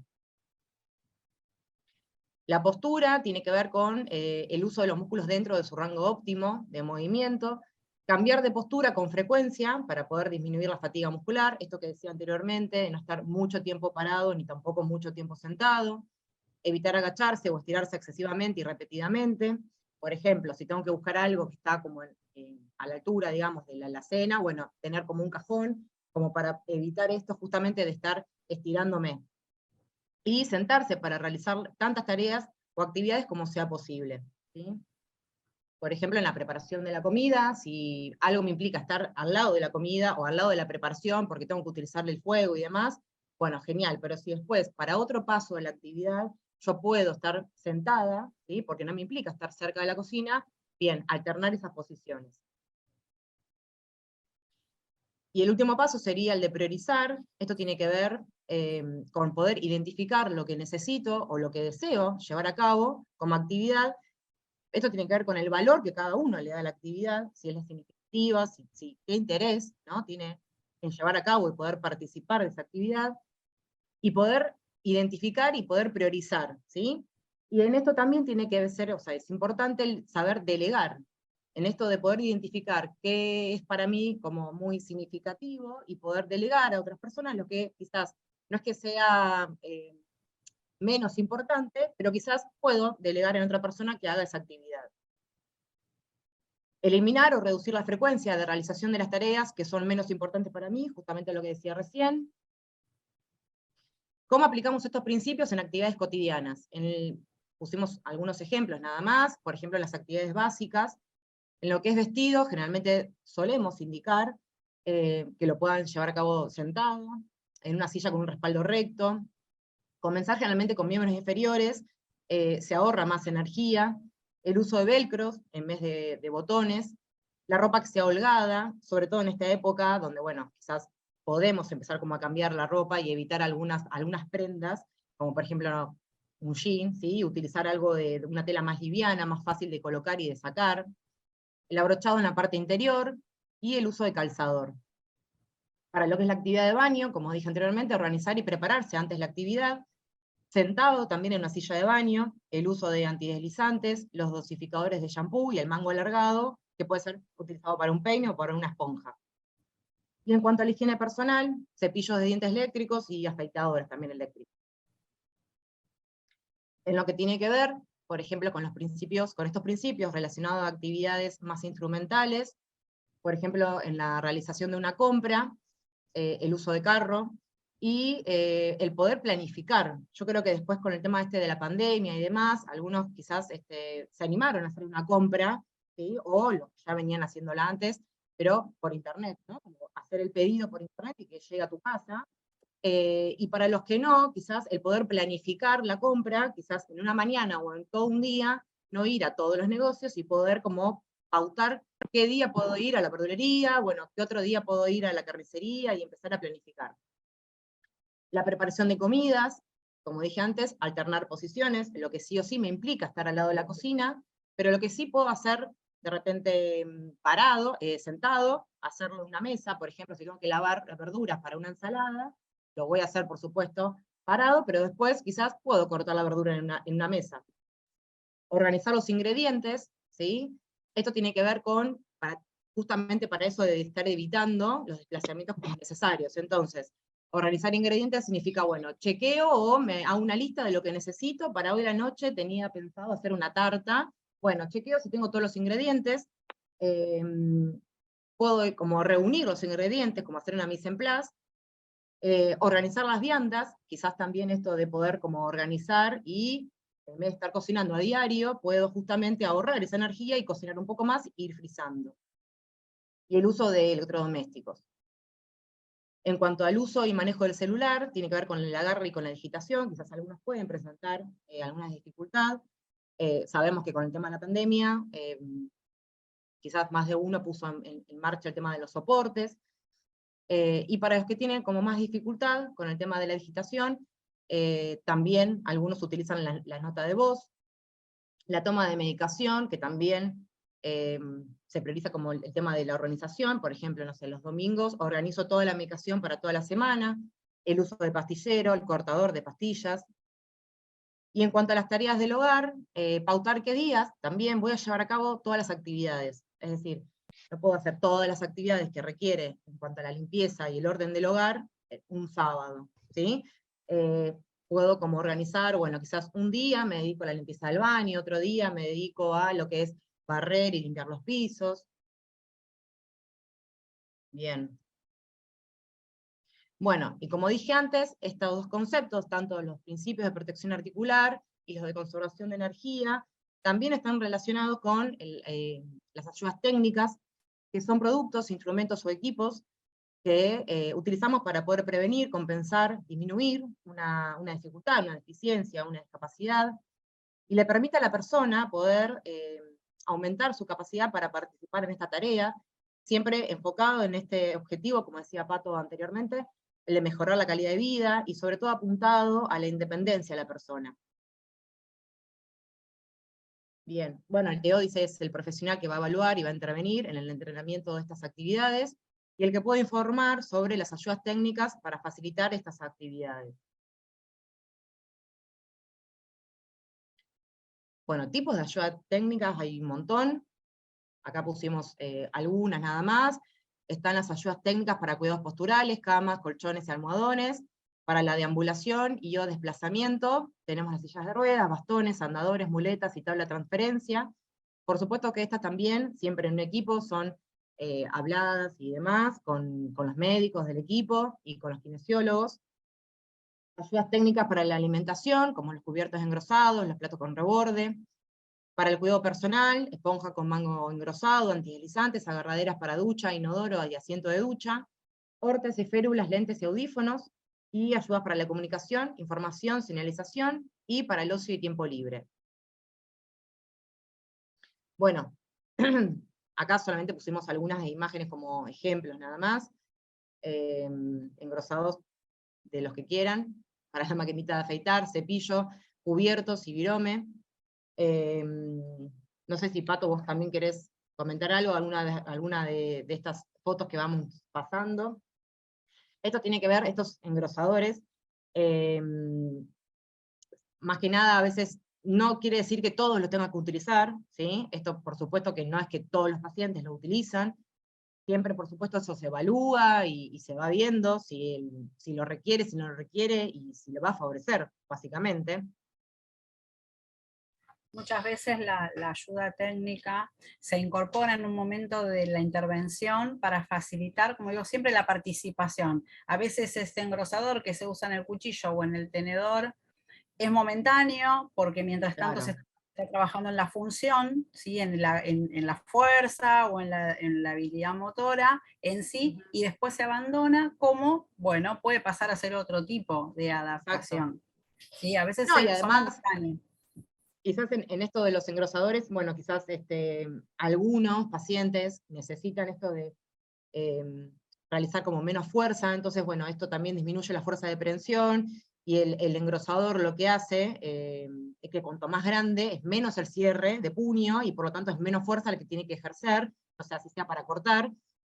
La postura tiene que ver con el uso de los músculos dentro de su rango óptimo de movimiento, cambiar de postura con frecuencia para poder disminuir la fatiga muscular, esto que decía anteriormente, de no estar mucho tiempo parado ni tampoco mucho tiempo sentado, evitar agacharse o estirarse excesivamente y repetidamente. Por ejemplo, si tengo que buscar algo que está como a la altura, digamos, de la alacena, bueno, tener como un cajón, como para evitar esto justamente de estar estirándome. Y sentarse para realizar tantas tareas o actividades como sea posible, ¿sí? Por ejemplo, en la preparación de la comida, si algo me implica estar al lado de la comida o al lado de la preparación porque tengo que utilizarle el fuego y demás, bueno, genial, pero si después, para otro paso de la actividad, yo puedo estar sentada, ¿sí? Porque no me implica estar cerca de la cocina, bien, alternar esas posiciones. Y el último paso sería el de priorizar. Esto tiene que ver con poder identificar lo que necesito o lo que deseo llevar a cabo como actividad. Esto tiene que ver con el valor que cada uno le da a la actividad, si es significativa, qué interés, ¿no? Tiene en llevar a cabo y poder participar de esa actividad, y poder identificar y poder priorizar, ¿sí? Y en esto también tiene que ser, es importante el saber delegar, en esto de poder identificar qué es para mí como muy significativo y poder delegar a otras personas lo que quizás no es que sea menos importante, pero quizás puedo delegar en otra persona que haga esa actividad. Eliminar o reducir la frecuencia de realización de las tareas que son menos importantes para mí, justamente lo que decía recién. ¿Cómo aplicamos estos principios en actividades cotidianas? Pusimos algunos ejemplos nada más, por ejemplo, las actividades básicas. En lo que es vestido, generalmente solemos indicar que lo puedan llevar a cabo sentado, en una silla con un respaldo recto. Comenzar generalmente con miembros inferiores, se ahorra más energía. El uso de velcros en vez de botones. La ropa que sea holgada, sobre todo en esta época donde, bueno, quizás podemos empezar como a cambiar la ropa y evitar algunas prendas, como por ejemplo un jean, ¿sí? Utilizar algo de una tela más liviana, más fácil de colocar y de sacar. El abrochado en la parte interior, y el uso de calzador. Para lo que es la actividad de baño, como dije anteriormente, organizar y prepararse antes de la actividad, sentado también en una silla de baño, el uso de antideslizantes, los dosificadores de shampoo y el mango alargado, que puede ser utilizado para un peine o para una esponja. Y en cuanto a la higiene personal, cepillos de dientes eléctricos y afeitadores también eléctricos. En lo que tiene que ver por ejemplo, con estos principios relacionados a actividades más instrumentales, por ejemplo, en la realización de una compra, el uso de carro, y el poder planificar. Yo creo que después con el tema de la pandemia y demás, algunos quizás se animaron a hacer una compra, ¿sí? O lo que ya venían haciéndola antes, pero por internet, ¿no? Como hacer el pedido por internet y que llegue a tu casa. Y para los que no, quizás el poder planificar la compra, quizás en una mañana o en todo un día, no ir a todos los negocios y poder como pautar qué día puedo ir a la verdulería, bueno, qué otro día puedo ir a la carnicería y empezar a planificar. La preparación de comidas, como dije antes, alternar posiciones, lo que sí o sí me implica estar al lado de la cocina, pero lo que sí puedo hacer de repente parado, sentado, hacerlo en una mesa, por ejemplo, si tengo que lavar las verduras para una ensalada, lo voy a hacer, por supuesto, parado, pero después quizás puedo cortar la verdura en una mesa. Organizar los ingredientes, ¿sí? Esto tiene que ver con, justamente para eso de estar evitando los desplazamientos innecesarios. Entonces, organizar ingredientes significa, bueno, chequeo o me hago una lista de lo que necesito. Para hoy a la noche tenía pensado hacer una tarta. Bueno, chequeo si tengo todos los ingredientes. Puedo como reunir los ingredientes, como hacer una mise en place. Organizar las viandas, quizás también esto de poder como organizar y en vez de estar cocinando a diario, puedo justamente ahorrar esa energía y cocinar un poco más e ir frizando. Y el uso de electrodomésticos. En cuanto al uso y manejo del celular, tiene que ver con el agarre y con la digitación, quizás algunos pueden presentar alguna dificultad. Sabemos que con el tema de la pandemia, quizás más de uno puso en marcha el tema de los soportes, y para los que tienen como más dificultad con el tema de la digitación, también algunos utilizan la nota de voz, la toma de medicación, que también se prioriza como el tema de la organización, por ejemplo, no sé, los domingos organizo toda la medicación para toda la semana, el uso de pastillero, el cortador de pastillas. Y en cuanto a las tareas del hogar, pautar qué días, también voy a llevar a cabo todas las actividades, es decir, no puedo hacer todas las actividades que requiere en cuanto a la limpieza y el orden del hogar un sábado, ¿sí? Puedo como organizar, bueno, quizás un día me dedico a la limpieza del baño, otro día me dedico a lo que es barrer y limpiar los pisos. Bien. Bueno, y como dije antes, estos dos conceptos, tanto los principios de protección articular y los de conservación de energía, también están relacionados con las ayudas técnicas, que son productos, instrumentos o equipos que utilizamos para poder prevenir, compensar, disminuir una dificultad, una deficiencia, una discapacidad, y le permite a la persona poder aumentar su capacidad para participar en esta tarea, siempre enfocado en este objetivo, como decía Pato anteriormente, el de mejorar la calidad de vida, y sobre todo apuntado a la independencia de la persona. Bien, bueno, el TEODIS es el profesional que va a evaluar y va a intervenir en el entrenamiento de estas actividades, y el que puede informar sobre las ayudas técnicas para facilitar estas actividades. Bueno, tipos de ayudas técnicas hay un montón, acá pusimos algunas nada más. Están las ayudas técnicas para cuidados posturales, camas, colchones y almohadones, para la deambulación y o desplazamiento, tenemos las sillas de ruedas, bastones, andadores, muletas y tabla de transferencia. Por supuesto que estas también, siempre en un equipo, son habladas y demás, con los médicos del equipo y con los kinesiólogos. Ayudas técnicas para la alimentación, como los cubiertos engrosados, los platos con reborde. Para el cuidado personal, esponja con mango engrosado, antideslizantes, agarraderas para ducha, inodoro y asiento de ducha, órtesis, férulas, lentes y audífonos, y ayudas para la comunicación, información, señalización, y para el ocio y tiempo libre. Bueno, acá solamente pusimos algunas imágenes como ejemplos nada más, engrosados de los que quieran, para la maquinita de afeitar, cepillo, cubiertos y virome. No sé si Pato vos también querés comentar algo, alguna de estas fotos que vamos pasando. Esto tiene que ver, estos engrosadores, más que nada a veces no quiere decir que todos lo tengan que utilizar, ¿sí? Esto por supuesto que no es que todos los pacientes lo utilizan, siempre por supuesto eso se evalúa y se va viendo si lo requiere, si no lo requiere, y si le va a favorecer, básicamente. Muchas veces la ayuda técnica se incorpora en un momento de la intervención para facilitar, como digo siempre, la participación. A veces ese engrosador que se usa en el cuchillo o en el tenedor es momentáneo, porque mientras tanto se está trabajando en la función, ¿sí? en la fuerza o en la habilidad motora en sí, y después se abandona, como, bueno, puede pasar a ser otro tipo de adaptación. ¿Sí? A veces No, y son además, momentáneos. quizás en esto de los engrosadores, bueno, quizás algunos pacientes necesitan esto de realizar como menos fuerza, entonces, bueno, esto también disminuye la fuerza de prensión, y el engrosador lo que hace es que cuanto más grande es menos el cierre de puño, y por lo tanto es menos fuerza la que tiene que ejercer, o sea, si sea para cortar,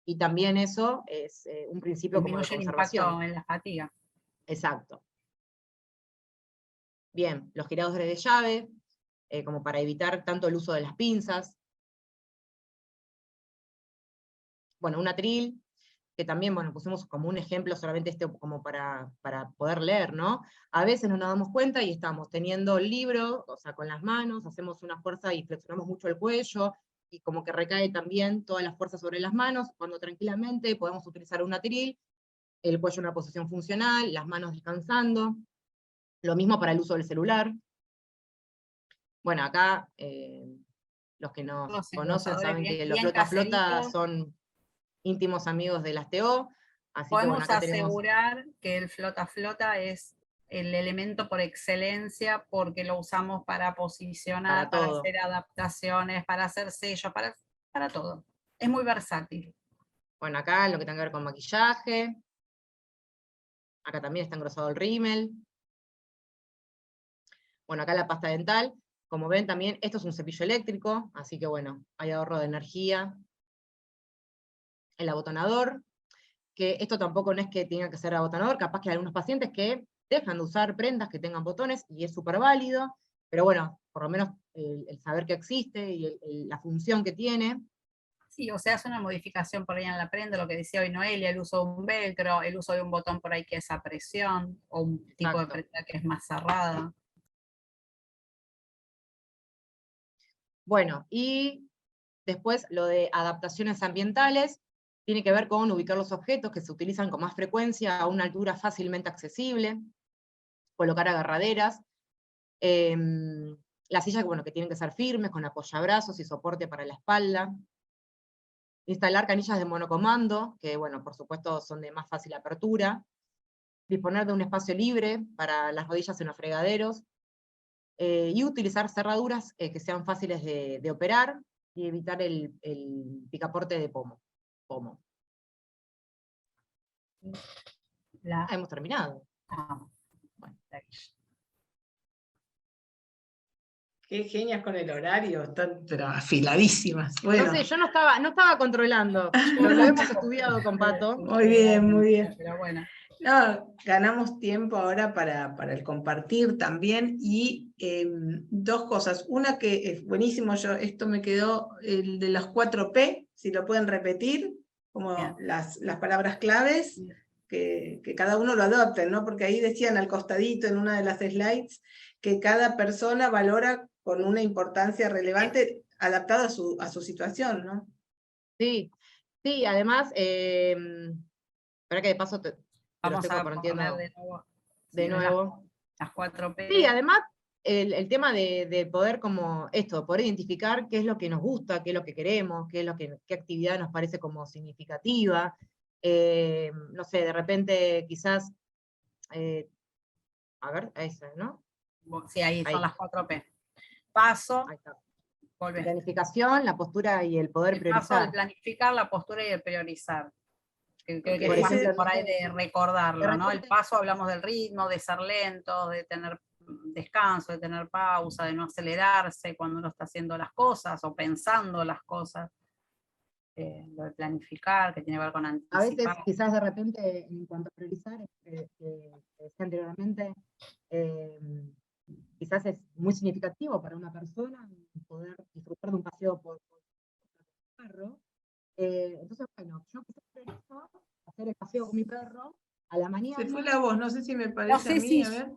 y también eso es un principio como de Disminuye el conservación. impacto en la fatiga. Exacto. Bien, los giradores de llave, como para evitar tanto el uso de las pinzas. Bueno, un atril, que también, bueno, pusimos como un ejemplo solamente como para poder leer, ¿no? A veces no nos damos cuenta y estamos teniendo el libro, o sea, con las manos, hacemos una fuerza y flexionamos mucho el cuello, y como que recae también toda la fuerza sobre las manos, cuando tranquilamente podemos utilizar un atril, el cuello en una posición funcional, las manos descansando. Lo mismo para el uso del celular. Bueno, acá los que nos Los conocen engrosadores saben que los bien flota flota caseritos. son íntimos amigos de las TO, así que bueno, Podemos acá tenemos... asegurar que el flota-flota es el elemento por excelencia, porque lo usamos para posicionar, para todo. hacer adaptaciones, para hacer sellos, para todo. Es muy versátil. Bueno, acá lo que tenga que ver con maquillaje, acá también está engrosado el rímel. Bueno, acá la pasta dental, como ven también, esto es un cepillo eléctrico, así que bueno, hay ahorro de energía. El abotonador, que esto tampoco no es que tenga que ser abotonador, capaz que hay algunos pacientes que dejan de usar prendas que tengan botones, y es súper válido, pero bueno, por lo menos el saber que existe y la función que tiene. Sí, o sea, hace una modificación por ahí en la prenda, lo que decía hoy Noelia, el uso de un velcro, el uso de un botón por ahí que es a presión, o un tipo de prenda que es más cerrada. Bueno, y después lo de adaptaciones ambientales, tiene que ver con ubicar los objetos que se utilizan con más frecuencia a una altura fácilmente accesible, colocar agarraderas, las sillas, bueno, que tienen que ser firmes, con apoyabrazos y soporte para la espalda, instalar canillas de monocomando, que bueno, por supuesto son de más fácil apertura, disponer de un espacio libre para las rodillas en los fregaderos, y utilizar cerraduras que sean fáciles de operar, y evitar el picaporte de pomo. Hemos terminado. Bueno. Qué genias con el horario, están pero afiladísimas. Bueno. No sé, yo no estaba controlando, pero lo hemos estudiado con Pato. Muy bien, muy bien. Pero bueno. No, ganamos tiempo ahora para el compartir también, y dos cosas. Una que es buenísimo, esto me quedó, el de los 4P, si lo pueden repetir, como las palabras claves, que cada uno lo adopte, ¿no? Porque ahí decían al costadito en una de las slides que cada persona valora con una importancia relevante adaptada a su situación, ¿no? Sí, además, espera que de paso te lo estoy compartiendo de nuevo. Las 4P. Sí, además, el tema de poder como esto, poder identificar qué es lo que nos gusta, qué es lo que queremos, qué actividad nos parece como significativa. No sé, de repente quizás, a ver, esa, ¿no? Sí, ahí son las 4P. Paso. Ahí está. Planificación, la postura y el poder priorizar. Paso de planificar, la postura y el priorizar. Creo que por es ejemplo, fácil por ahí de recordarlo, de ¿no? repente, El paso hablamos del ritmo, de ser lento, de tener descanso, de tener pausa, de no acelerarse cuando uno está haciendo las cosas o pensando las cosas. Lo de planificar, que tiene que ver con anticipar. A veces, quizás de repente, en cuanto a priorizar, que decía anteriormente, quizás es muy significativo para una persona poder disfrutar de un paseo por el perro. Entonces, bueno, yo quizás priorizo hacer el paseo con mi perro a la mañana. Se fue la voz, no sé si me parece a mí, a ver.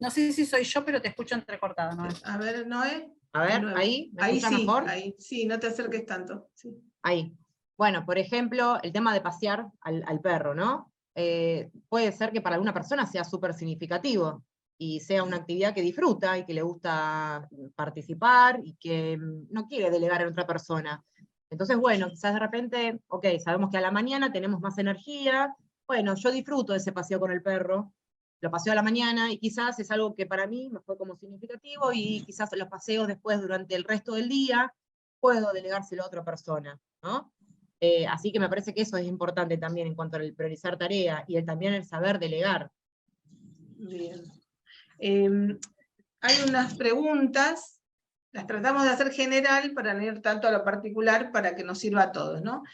No sé si soy yo, pero te escucho entrecortada, ¿no? A ver, Noé. A ver, nuevo. ahí, ¿me Ahí escucha sí, mejor? ahí. Sí, no te acerques tanto. Sí. Ahí. Bueno, por ejemplo, el tema de pasear al perro, ¿no? Puede ser que para alguna persona sea súper significativo y sea una actividad que disfruta y que le gusta participar y que no quiere delegar en otra persona. Entonces, bueno, quizás de repente, ok, sabemos que a la mañana tenemos más energía, bueno, yo disfruto de ese paseo con el perro, lo paseo a la mañana y quizás es algo que para mí me fue como significativo y quizás los paseos después durante el resto del día puedo delegárselo a otra persona, ¿no? Así que me parece que eso es importante también en cuanto al priorizar tarea y también el saber delegar. Bien. Hay unas preguntas, las tratamos de hacer general para no ir tanto a lo particular para que nos sirva a todos, ¿no?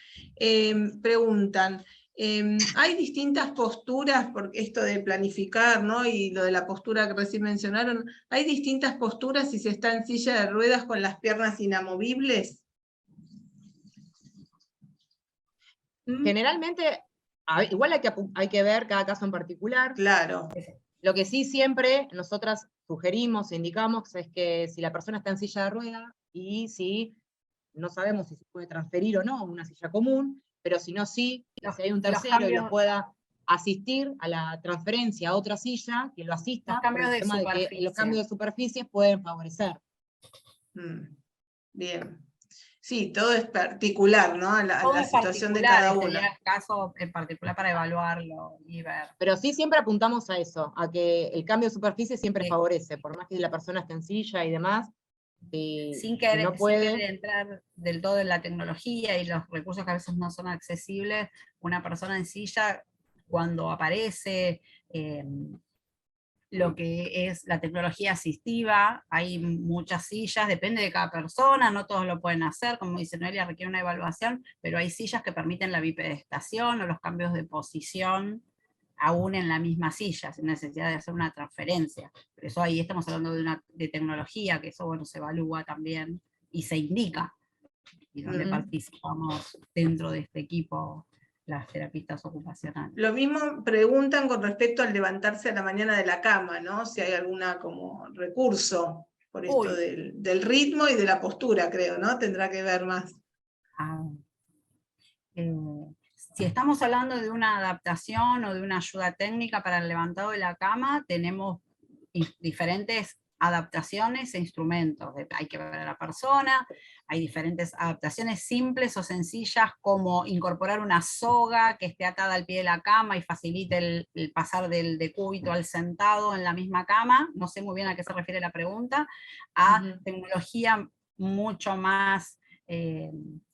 Preguntan, hay distintas posturas, porque esto de planificar, ¿no? Y lo de la postura que recién mencionaron, ¿hay distintas posturas si se está en silla de ruedas con las piernas inamovibles? Generalmente, igual hay que ver cada caso en particular. Claro. Lo que sí siempre nosotras sugerimos, indicamos, es que si la persona está en silla de ruedas y si no sabemos si se puede transferir o no a una silla común, pero si no, sí, que si hay un tercero y lo pueda asistir a la transferencia a otra silla, que lo asista, por el tema de que los cambios de superficies pueden favorecer. Bien. Sí, todo es particular, ¿no? A la situación de cada uno. Sería el caso en particular para evaluarlo y ver. Pero sí siempre apuntamos a eso, a que el cambio de superficie siempre favorece, por más que la persona esté en silla y demás. Sin si querer no puede entrar del todo en la tecnología y los recursos que a veces no son accesibles, una persona en silla, cuando aparece lo que es la tecnología asistiva, hay muchas sillas, depende de cada persona, no todos lo pueden hacer, como dice Noelia, requiere una evaluación, pero hay sillas que permiten la bipedestación o los cambios de posición, aún en la misma silla, sin necesidad de hacer una transferencia. Por eso ahí estamos hablando de tecnología, que eso bueno, se evalúa también y se indica, y donde participamos dentro de este equipo las terapistas ocupacionales. Lo mismo preguntan con respecto al levantarse a la mañana de la cama, ¿no? Si hay alguna como recurso por esto del ritmo y de la postura, creo, ¿no? Tendrá que ver más. Si estamos hablando de una adaptación o de una ayuda técnica para el levantado de la cama, tenemos diferentes adaptaciones e instrumentos. Hay que ver a la persona, hay diferentes adaptaciones simples o sencillas, como incorporar una soga que esté atada al pie de la cama y facilite el pasar del decúbito al sentado en la misma cama. No sé muy bien a qué se refiere la pregunta. A tecnología mucho más,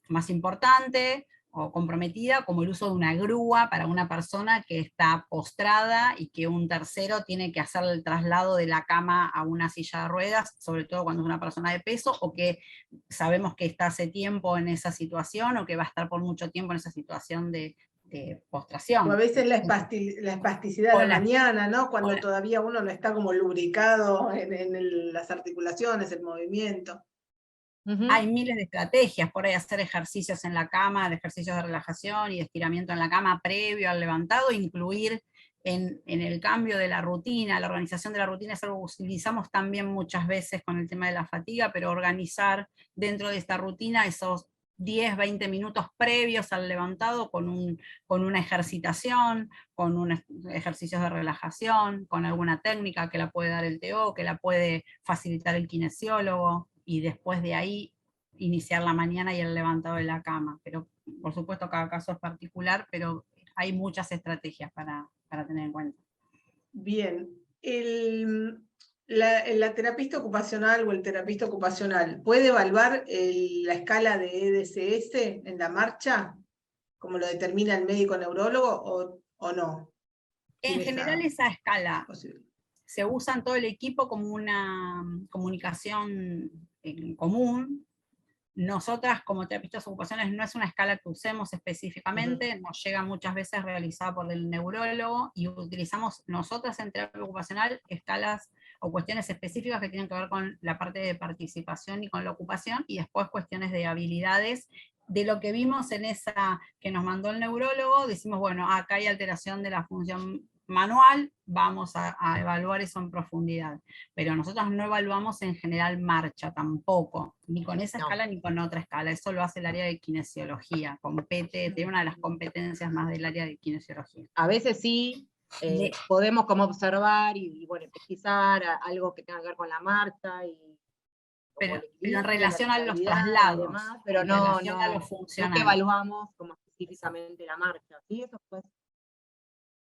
más importante o comprometida, como el uso de una grúa para una persona que está postrada y que un tercero tiene que hacer el traslado de la cama a una silla de ruedas, sobre todo cuando es una persona de peso, o que sabemos que está hace tiempo en esa situación, o que va a estar por mucho tiempo en esa situación de postración. O a veces la espasticidad de la mañana, ¿no? Cuando todavía uno no está como lubricado en las articulaciones, el movimiento. Hay miles de estrategias, por ahí hacer ejercicios en la cama, de ejercicios de relajación y de estiramiento en la cama previo al levantado, incluir en el cambio de la rutina, la organización de la rutina es algo que utilizamos también muchas veces con el tema de la fatiga, pero organizar dentro de esta rutina esos 10, 20 minutos previos al levantado con una ejercitación, con unos ejercicios de relajación, con alguna técnica que la puede dar el TO, que la puede facilitar el kinesiólogo, y después de ahí iniciar la mañana y el levantado de la cama. Pero por supuesto cada caso es particular, pero hay muchas estrategias para tener en cuenta. Bien. La terapista ocupacional o el terapista ocupacional, ¿puede evaluar la escala de EDSS en la marcha, como lo determina el médico neurólogo, o no? En general esa escala se usa en todo el equipo como una comunicación en común. Nosotras como terapistas ocupacionales no es una escala que usemos específicamente, nos llega muchas veces realizada por el neurólogo, y utilizamos nosotras en terapia ocupacional escalas o cuestiones específicas que tienen que ver con la parte de participación y con la ocupación, y después cuestiones de habilidades. De lo que vimos en esa que nos mandó el neurólogo, decimos, bueno, acá hay alteración de la función manual, vamos a evaluar eso en profundidad. Pero nosotros no evaluamos en general marcha tampoco, ni con esa escala ni con otra escala. Eso lo hace el área de kinesiología, tiene una de las competencias más del área de kinesiología. A veces sí, podemos como observar y bueno, pesquisar algo que tenga que ver con la marcha, pero en relación a los traslados, demás, pero no que evaluamos como específicamente la marcha. ¿Sí? Eso pues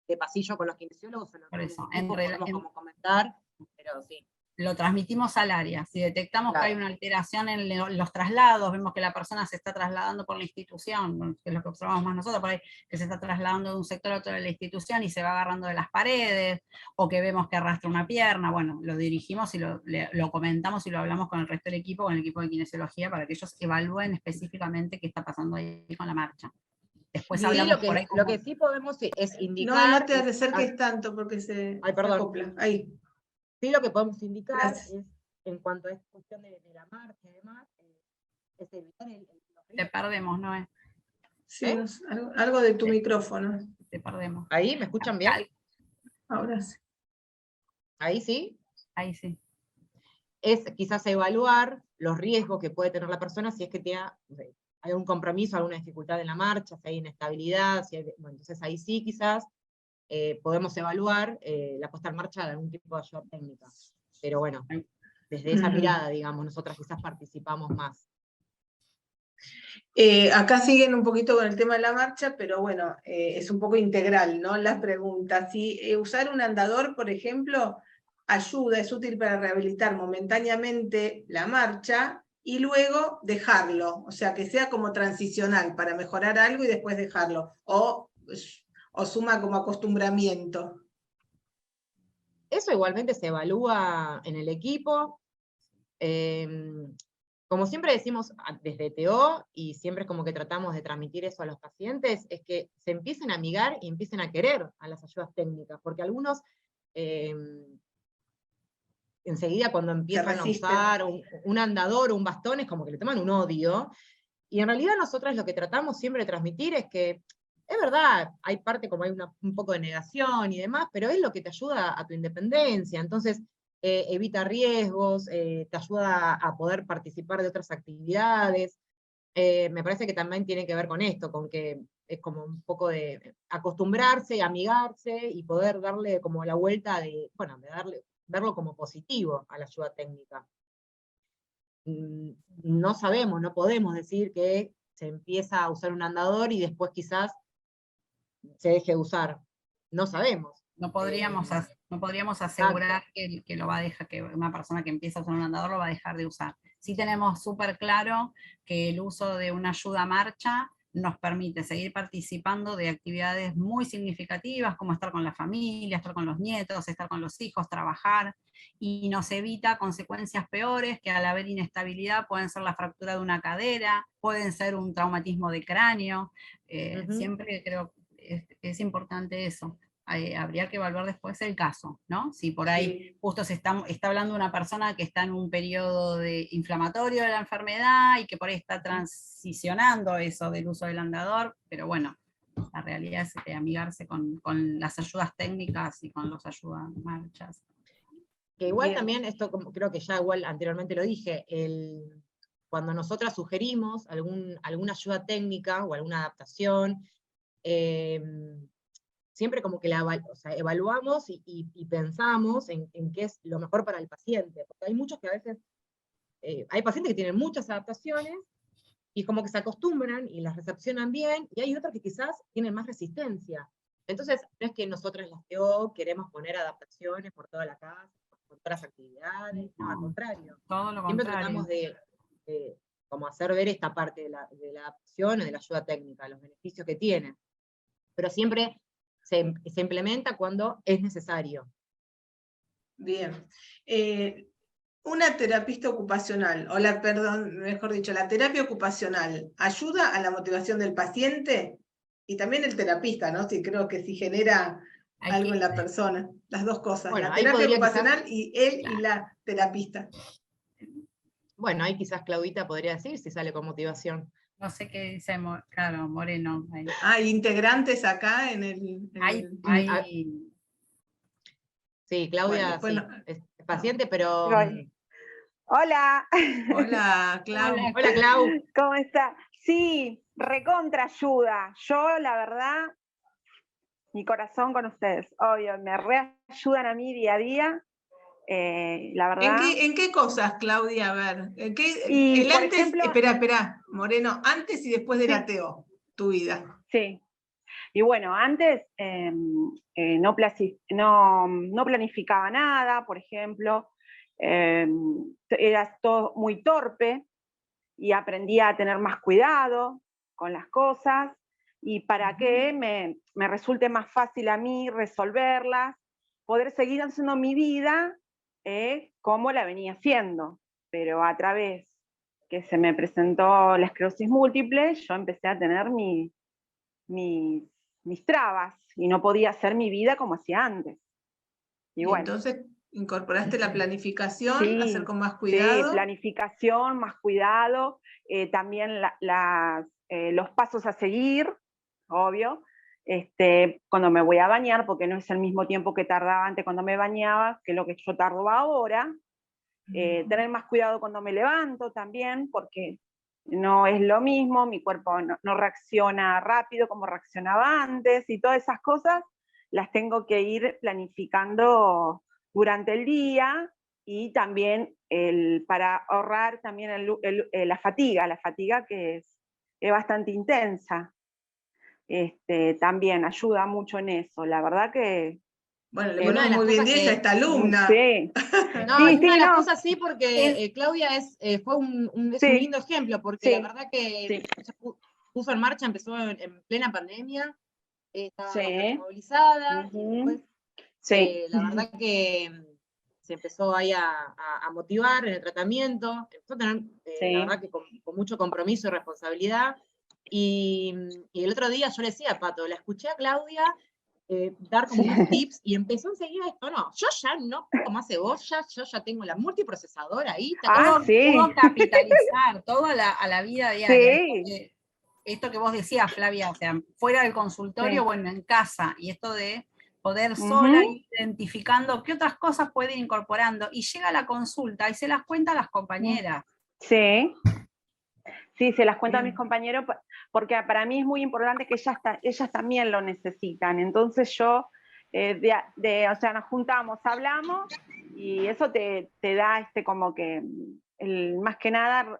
de pasillo con los kinesiólogos, por eso, podemos como comentar, pero sí. Lo transmitimos al área. Si detectamos que hay una alteración en los traslados, vemos que la persona se está trasladando por la institución, que es lo que observamos más nosotros por ahí, que se está trasladando de un sector a otro de la institución y se va agarrando de las paredes, o que vemos que arrastra una pierna, bueno, lo dirigimos y lo comentamos y lo hablamos con el resto del equipo, con el equipo de kinesiología, para que ellos evalúen específicamente qué está pasando ahí con la marcha. Después hablamos por ahí lo que sí podemos es indicar... No te acerques tanto porque se acopla. Ahí. Sí, lo que podemos indicar es, en cuanto a esta cuestión de la marcha y demás, es evitar Te perdemos, ¿no? Sí, algo de tu micrófono. Te perdemos. ¿Ahí? ¿Me escuchan bien? Ahora sí. ¿Ahí sí? Ahí sí. Es quizás evaluar los riesgos que puede tener la persona si es que hay un compromiso, alguna dificultad en la marcha, si hay inestabilidad, bueno, entonces ahí sí quizás podemos evaluar la puesta en marcha de algún tipo de ayuda técnica. Pero bueno, desde esa mirada, digamos, nosotras quizás participamos más. Acá siguen un poquito con el tema de la marcha, pero bueno, es un poco integral, ¿no? Las preguntas. Si usar un andador, por ejemplo, ayuda, es útil para rehabilitar momentáneamente la marcha y luego dejarlo, o sea, que sea como transicional para mejorar algo y después dejarlo, o suma como acostumbramiento. Eso igualmente se evalúa en el equipo. Como siempre decimos desde TO, y siempre es como que tratamos de transmitir eso a los pacientes, es que se empiecen a amigar y empiecen a querer a las ayudas técnicas, porque algunos enseguida cuando empiezan a usar un andador o un bastón es como que le toman un odio, y en realidad nosotras lo que tratamos siempre de transmitir es que es verdad, hay parte como hay un poco de negación y demás, pero es lo que te ayuda a tu independencia, entonces evita riesgos, te ayuda a poder participar de otras actividades. Me parece que también tiene que ver con esto, con que es como un poco de acostumbrarse, amigarse y poder darle como la vuelta de verlo como positivo a la ayuda técnica. No sabemos, no podemos decir que se empieza a usar un andador y después quizás se deje de usar. No sabemos. No podríamos asegurar que lo va a dejar, que una persona que empieza a usar un andador lo va a dejar de usar. Sí tenemos súper claro que el uso de una ayuda marcha nos permite seguir participando de actividades muy significativas, como estar con la familia, estar con los nietos, estar con los hijos, trabajar, y nos evita consecuencias peores que al haber inestabilidad pueden ser la fractura de una cadera, pueden ser un traumatismo de cráneo. Siempre creo que es importante eso. Habría que evaluar después el caso, ¿no? Si por ahí justo está hablando una persona que está en un periodo inflamatorio de la enfermedad y que por ahí está transicionando eso del uso del andador, pero bueno, la realidad es amigarse con las ayudas técnicas y con los ayudas marchas. Que igual también, esto creo que ya igual anteriormente lo dije, cuando nosotras sugerimos alguna ayuda técnica o alguna adaptación, siempre como que evaluamos y pensamos en qué es lo mejor para el paciente, porque hay muchos que a veces, hay pacientes que tienen muchas adaptaciones, y como que se acostumbran y las recepcionan bien, y hay otros que quizás tienen más resistencia. Entonces, no es que nosotras las TO queremos poner adaptaciones por toda la casa, por todas las actividades, no, al contrario. Todo lo siempre contrario. tratamos de como hacer ver esta parte de la adaptación y de la ayuda técnica, los beneficios que tiene. Pero siempre se implementa cuando es necesario. Bien. Una terapista ocupacional, mejor dicho, la terapia ocupacional, ¿ayuda a la motivación del paciente? Y también el terapista, ¿no? Creo que si genera algo en la persona, las dos cosas, bueno, la terapia ocupacional y él y la terapista. Bueno, ahí quizás Claudita podría decir si sale con motivación. No sé qué dice, claro, Moreno. Hay integrantes acá en el... Hay Sí, Claudia, Bueno, sí, después es paciente, pero... Voy. Hola, Hola, Clau. Hola, Hola, Clau. ¿cómo está? Sí, recontra ayuda. Yo, la verdad, mi corazón con ustedes, obvio, me reayudan a mí día a día. La verdad. ¿En qué cosas, Claudia? A ver, Y, el por antes, ejemplo, espera, Moreno, antes y después del sí, ateo, tu vida. sí. Y bueno, antes no planificaba nada, por ejemplo, eh, era todo muy torpe y aprendí a tener más cuidado con las cosas y para que me resulte más fácil a mí resolverlas, poder seguir haciendo mi vida como la venía haciendo, pero a través que se me presentó la esclerosis múltiple, yo empecé a tener mis trabas y no podía hacer mi vida como hacía antes. Y Y bueno, entonces incorporaste la planificación, hacer sí, con más sí, cuidado. planificación, más cuidado, también los pasos a seguir, obvio. Cuando me voy a bañar, porque no es el mismo tiempo que tardaba antes cuando me bañaba, que lo que yo tardo ahora. Tener más cuidado cuando me levanto también, porque no es lo mismo, mi cuerpo no reacciona rápido como reaccionaba antes, y todas esas cosas las tengo que ir planificando durante el día, y también para ahorrar también la fatiga que es bastante intensa. También ayuda mucho en eso, la verdad que Bueno, le Y una de ponemos las muy bien cosas 10 a esta que... alumna. sí, No, y una de las no, cosas sí, porque Claudia es un sí, lindo ejemplo, porque la sí, verdad que sí, se puso en marcha, empezó en plena pandemia, estaba bastante sí, movilizada, y después sí, la verdad que se empezó ahí a motivar en el tratamiento, empezó a tener, la sí. verdad que con mucho compromiso y responsabilidad, y el otro día yo le decía a Pato, la escuché a Claudia dar como unos tips y empezó enseguida esto, no, yo ya no, como hace vos, yo ya tengo la multiprocesadora ahí, Ah, pudo sí, capitalizar todo a la vida diaria. sí, Esto que vos decías, Flavia, o sea, fuera del consultorio, sí. bueno, en casa, y esto de poder sola Ujú, ir identificando qué otras cosas puede ir incorporando, y llega a la consulta y se las cuenta a las compañeras. sí, sí, se las cuento a mis Bien. compañeros porque para mí es muy importante que ellas también lo necesitan. Entonces yo, o sea, nos juntamos, hablamos y eso te da como que, más que nada,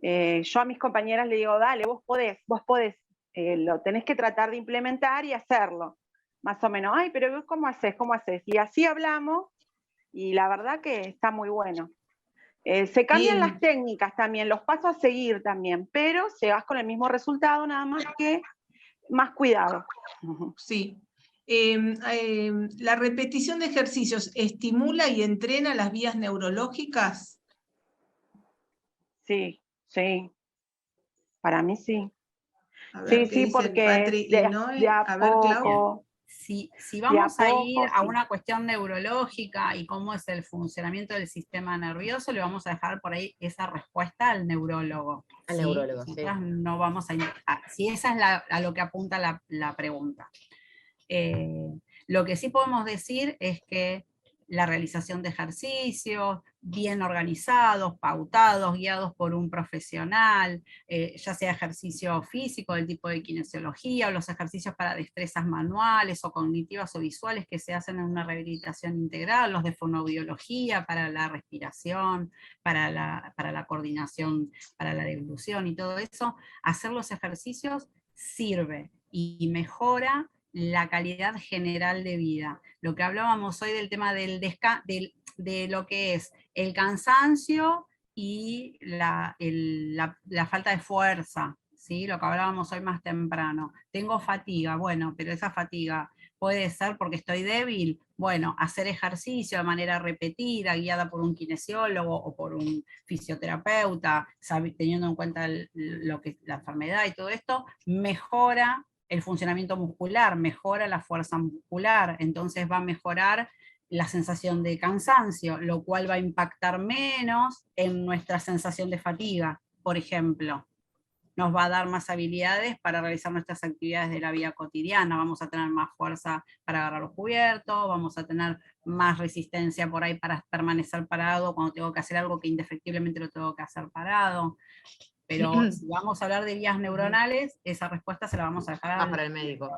yo a mis compañeras le digo, dale, vos podés, lo tenés que tratar de implementar y hacerlo. Más o menos, ay, pero vos cómo haces, cómo haces. Y así hablamos, y la verdad que está muy bueno. Se cambian las Bien, técnicas también, los pasos a seguir también, pero llegas con el mismo resultado, nada más que más cuidado. sí. La repetición de ejercicios estimula y entrena las vías neurológicas. Sí, sí, para mí sí. A Sí, ver qué sí, dicen porque es Patri y de Noé. a A ver, Clau. poco, Si de a vamos a ir poco, a sí. una cuestión neurológica y cómo es el funcionamiento del sistema nervioso, le vamos a dejar por ahí esa respuesta al neurólogo. al ¿sí? neurólogo, sí. Nosotras no vamos si esa es a lo que apunta la pregunta. Lo que sí podemos decir es que la realización de ejercicios bien organizados, pautados, guiados por un profesional, ya sea ejercicio físico del tipo de kinesiología o los ejercicios para destrezas manuales o cognitivas o visuales que se hacen en una rehabilitación integral, los de fonoaudiología para la respiración, para la coordinación, para la deglución y todo eso, hacer los ejercicios sirve y mejora la calidad general de vida. Lo que hablábamos hoy del tema de lo que es el cansancio y la falta de fuerza, ¿sí? Lo que hablábamos hoy más temprano. Tengo fatiga, bueno, pero esa fatiga puede ser porque estoy débil. Bueno, hacer ejercicio de manera repetida, guiada por un kinesiólogo o por un fisioterapeuta, teniendo en cuenta la enfermedad y todo esto, mejora el funcionamiento muscular, mejora la fuerza muscular, entonces va a mejorar la sensación de cansancio, lo cual va a impactar menos en nuestra sensación de fatiga, por ejemplo. nos va a dar más habilidades para realizar nuestras actividades de la vida cotidiana, vamos a tener más fuerza para agarrar los cubiertos, vamos a tener más resistencia por ahí para permanecer parado cuando tengo que hacer algo que indefectiblemente lo tengo que hacer parado. Pero si vamos a hablar de vías neuronales, esa respuesta se la vamos a dejar para el médico.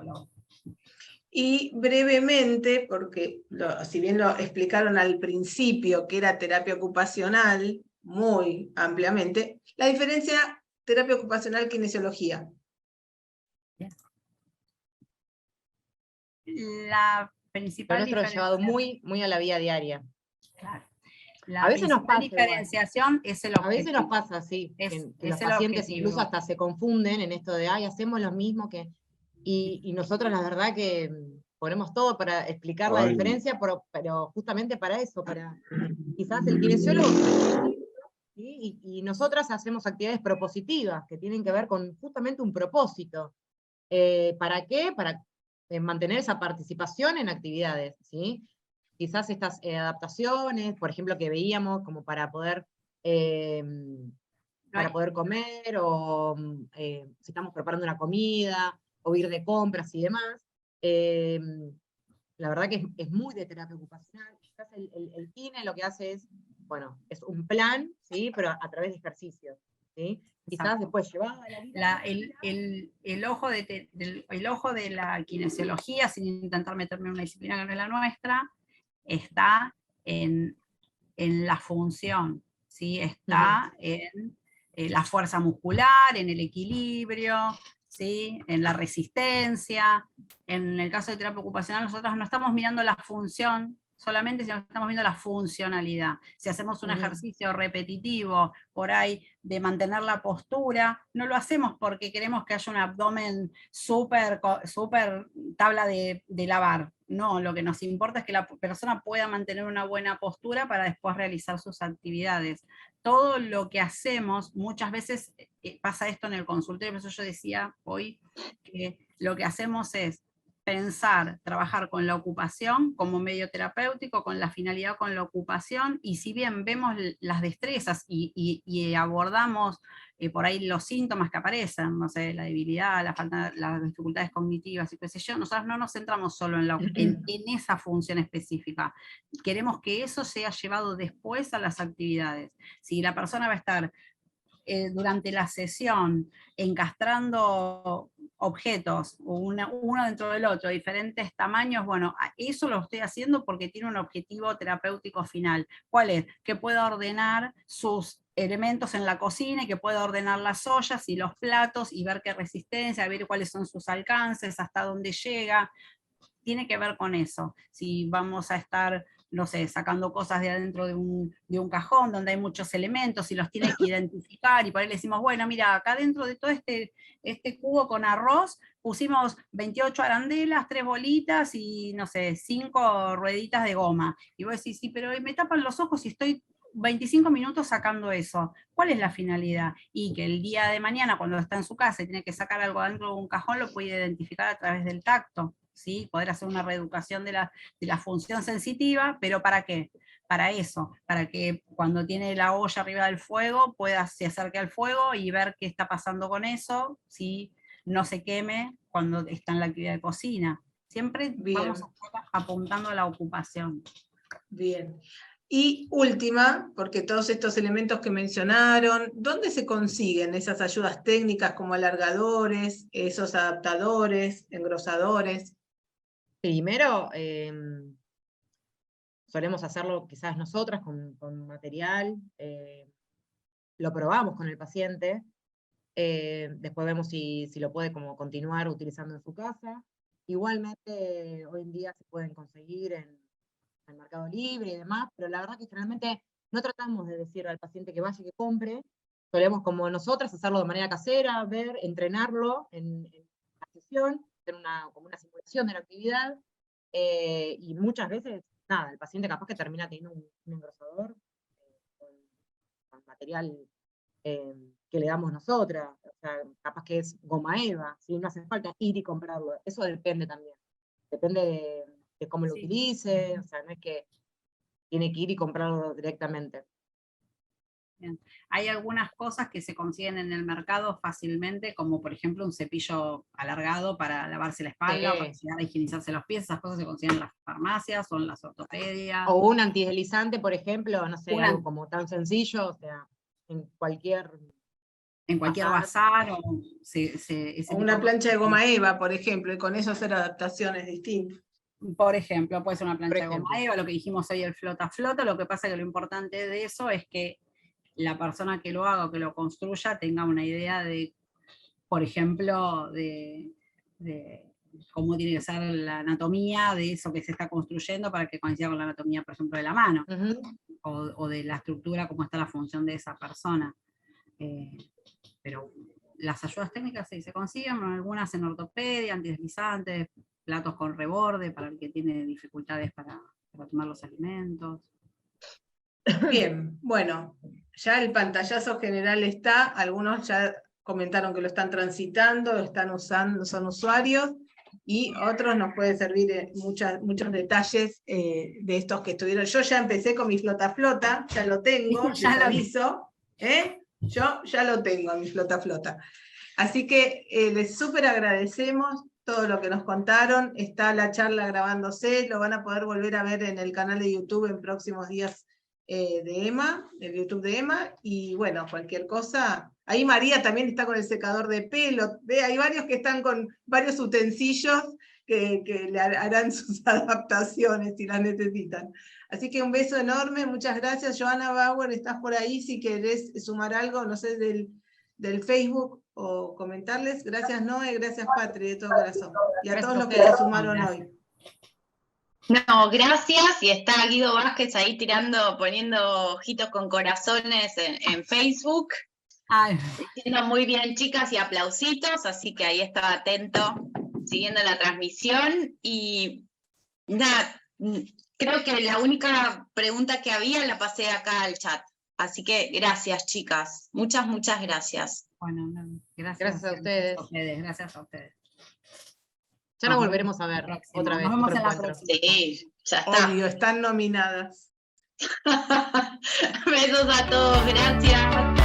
Y brevemente, porque si bien lo explicaron al principio que era terapia ocupacional, muy ampliamente, la diferencia terapia ocupacional kinesiología. La principal Pero nuestro llevado muy a la vida diaria. Claro. A veces nos pasa diferenciación es el objetivo. A veces nos pasa, sí, que los pacientes incluso hasta se confunden en esto de, ay, hacemos lo mismo que... Y nosotros la verdad que ponemos todo para explicar la diferencia, pero justamente para eso, para quizás el kinesiólogo, ¿sí? Y nosotras hacemos actividades propositivas, que tienen que ver con justamente un propósito. ¿Para qué? Para mantener esa participación en actividades, ¿sí? Quizás estas adaptaciones, por ejemplo, que veíamos como para poder comer, o si estamos preparando una comida, o ir de compras y demás. La verdad que es muy de terapia ocupacional. Quizás el kine lo que hace es, bueno, es un plan, ¿sí? Pero a través de ejercicios, ¿sí? Quizás después llevado a la vida. El ojo de la kinesiología, sin intentar meterme en una disciplina que no es la nuestra, está en la función, ¿sí? Está en la fuerza muscular, en el equilibrio, ¿sí? En la resistencia. En el caso de terapia ocupacional, nosotros no estamos mirando la función solamente, sino que estamos viendo la funcionalidad. Si hacemos un ejercicio repetitivo por ahí de mantener la postura, no lo hacemos porque queremos que haya un abdomen súper tabla de lavar. No, lo que nos importa es que la persona pueda mantener una buena postura para después realizar sus actividades. Todo lo que hacemos, muchas veces pasa esto en el consultorio, por eso yo decía hoy que lo que hacemos es pensar, trabajar con la ocupación como medio terapéutico, con la finalidad con la ocupación, y si bien vemos las destrezas y abordamos por ahí los síntomas que aparecen, no sé, la debilidad, la falta, las dificultades cognitivas y qué sé yo, nosotros no nos centramos solo en esa función específica. Queremos que eso sea llevado después a las actividades. Si la persona va a estar durante la sesión encastrando objetos, uno dentro del otro, diferentes tamaños, bueno, eso lo estoy haciendo porque tiene un objetivo terapéutico final. ¿Cuál es? Que pueda ordenar sus elementos en la cocina y que pueda ordenar las ollas y los platos y ver qué resistencia, ver cuáles son sus alcances, hasta dónde llega. Tiene que ver con eso. Si vamos a estar, no sé, sacando cosas de adentro de un cajón donde hay muchos elementos y los tiene que identificar, y por ahí le decimos, bueno, mira, acá dentro de todo este cubo con arroz pusimos 28 arandelas, 3 bolitas y, no sé, 5 rueditas de goma. Y vos decís, sí, pero me tapan los ojos y estoy 25 minutos sacando eso. ¿Cuál es la finalidad? Y que el día de mañana, cuando está en su casa y tiene que sacar algo dentro de un cajón, lo puede identificar a través del tacto. ¿Sí? Poder hacer una reeducación de la función sensitiva, pero ¿para qué? Para eso, para que cuando tiene la olla arriba del fuego, se acerque al fuego y ver qué está pasando con eso, si no se queme cuando está en la actividad de cocina. Siempre vamos apuntando a la ocupación. Bien. Y última, porque todos estos elementos que mencionaron, ¿dónde se consiguen esas ayudas técnicas como alargadores, esos adaptadores, engrosadores? Primero, solemos hacerlo quizás nosotras con material, lo probamos con el paciente, después vemos si lo puede como continuar utilizando en su casa. Igualmente, hoy en día se pueden conseguir en el Mercado Libre y demás, pero la verdad que generalmente no tratamos de decir al paciente que vaya y que compre, solemos como nosotras hacerlo de manera casera, ver, entrenarlo en la sesión, hacer como una simulación de la actividad, y muchas veces, nada, el paciente capaz que termina teniendo un engrosador con material que le damos nosotras, o sea, capaz que es goma eva, ¿sí? No hace falta ir y comprarlo, eso depende también, depende de cómo lo utilice, o sea, no es que tiene que ir y comprarlo directamente. Bien. Hay algunas cosas que se consiguen en el mercado fácilmente, como por ejemplo un cepillo alargado para lavarse la espalda, Sí. para llegar a higienizarse los pies. Esas cosas se consiguen en las farmacias o en las ortopedias. O un antideslizante, por ejemplo, no sé, Un algo como tan sencillo, o sea, en cualquier bazar o ese O tipo una de plancha de cosas. goma eva, por ejemplo, y con eso hacer adaptaciones distintas. Por ejemplo, puede ser una Por plancha de ejemplo. goma eva, lo que dijimos hoy, el flota-flota. Lo que pasa es que lo importante de eso es que la persona que lo haga o que lo construya tenga una idea de, por ejemplo, de cómo tiene que ser la anatomía de eso que se está construyendo para que coincida con la anatomía, por ejemplo, de la mano, o de la estructura, cómo está la función de esa persona. Pero las ayudas técnicas sí se consiguen, algunas en ortopedia, antideslizantes, platos con reborde para el que tiene dificultades para tomar los alimentos. Bien, bueno, ya el pantallazo general está, algunos ya comentaron que lo están transitando, lo están usando, son usuarios, y otros nos pueden servir muchos detalles de estos que estuvieron. Yo ya empecé con mi flota-flota, ya lo tengo, Ya les lo aviso, yo ya lo tengo, mi flota-flota. Así que les súper agradecemos todo lo que nos contaron, está la charla grabándose, lo van a poder volver a ver en el canal de YouTube en próximos días de Emma, del YouTube de Emma, y bueno, cualquier cosa. Ahí María también está con el secador de pelo, hay varios que están con varios utensilios que le harán sus adaptaciones si las necesitan. Así que un beso enorme, muchas gracias. Joana Bauer, estás por ahí si querés sumar algo, no sé, del Facebook o comentarles. Gracias Noé, gracias Patri, de todo corazón. Y a todos los que se sumaron hoy. No, gracias, y está Guido Vázquez ahí poniendo ojitos con corazones en Facebook. Ay. Diciendo muy bien, chicas, y aplausitos, así que ahí estaba atento, siguiendo la transmisión, y nada, creo que la única pregunta que había la pasé acá al chat, así que gracias, chicas, muchas gracias. Bueno, Gracias a ustedes. Gracias a ustedes. Ya nos volveremos a ver otra vez. Nos vemos en la encuentro. próxima. Sí, ya está. Obvio, están nominadas. Besos a todos, gracias.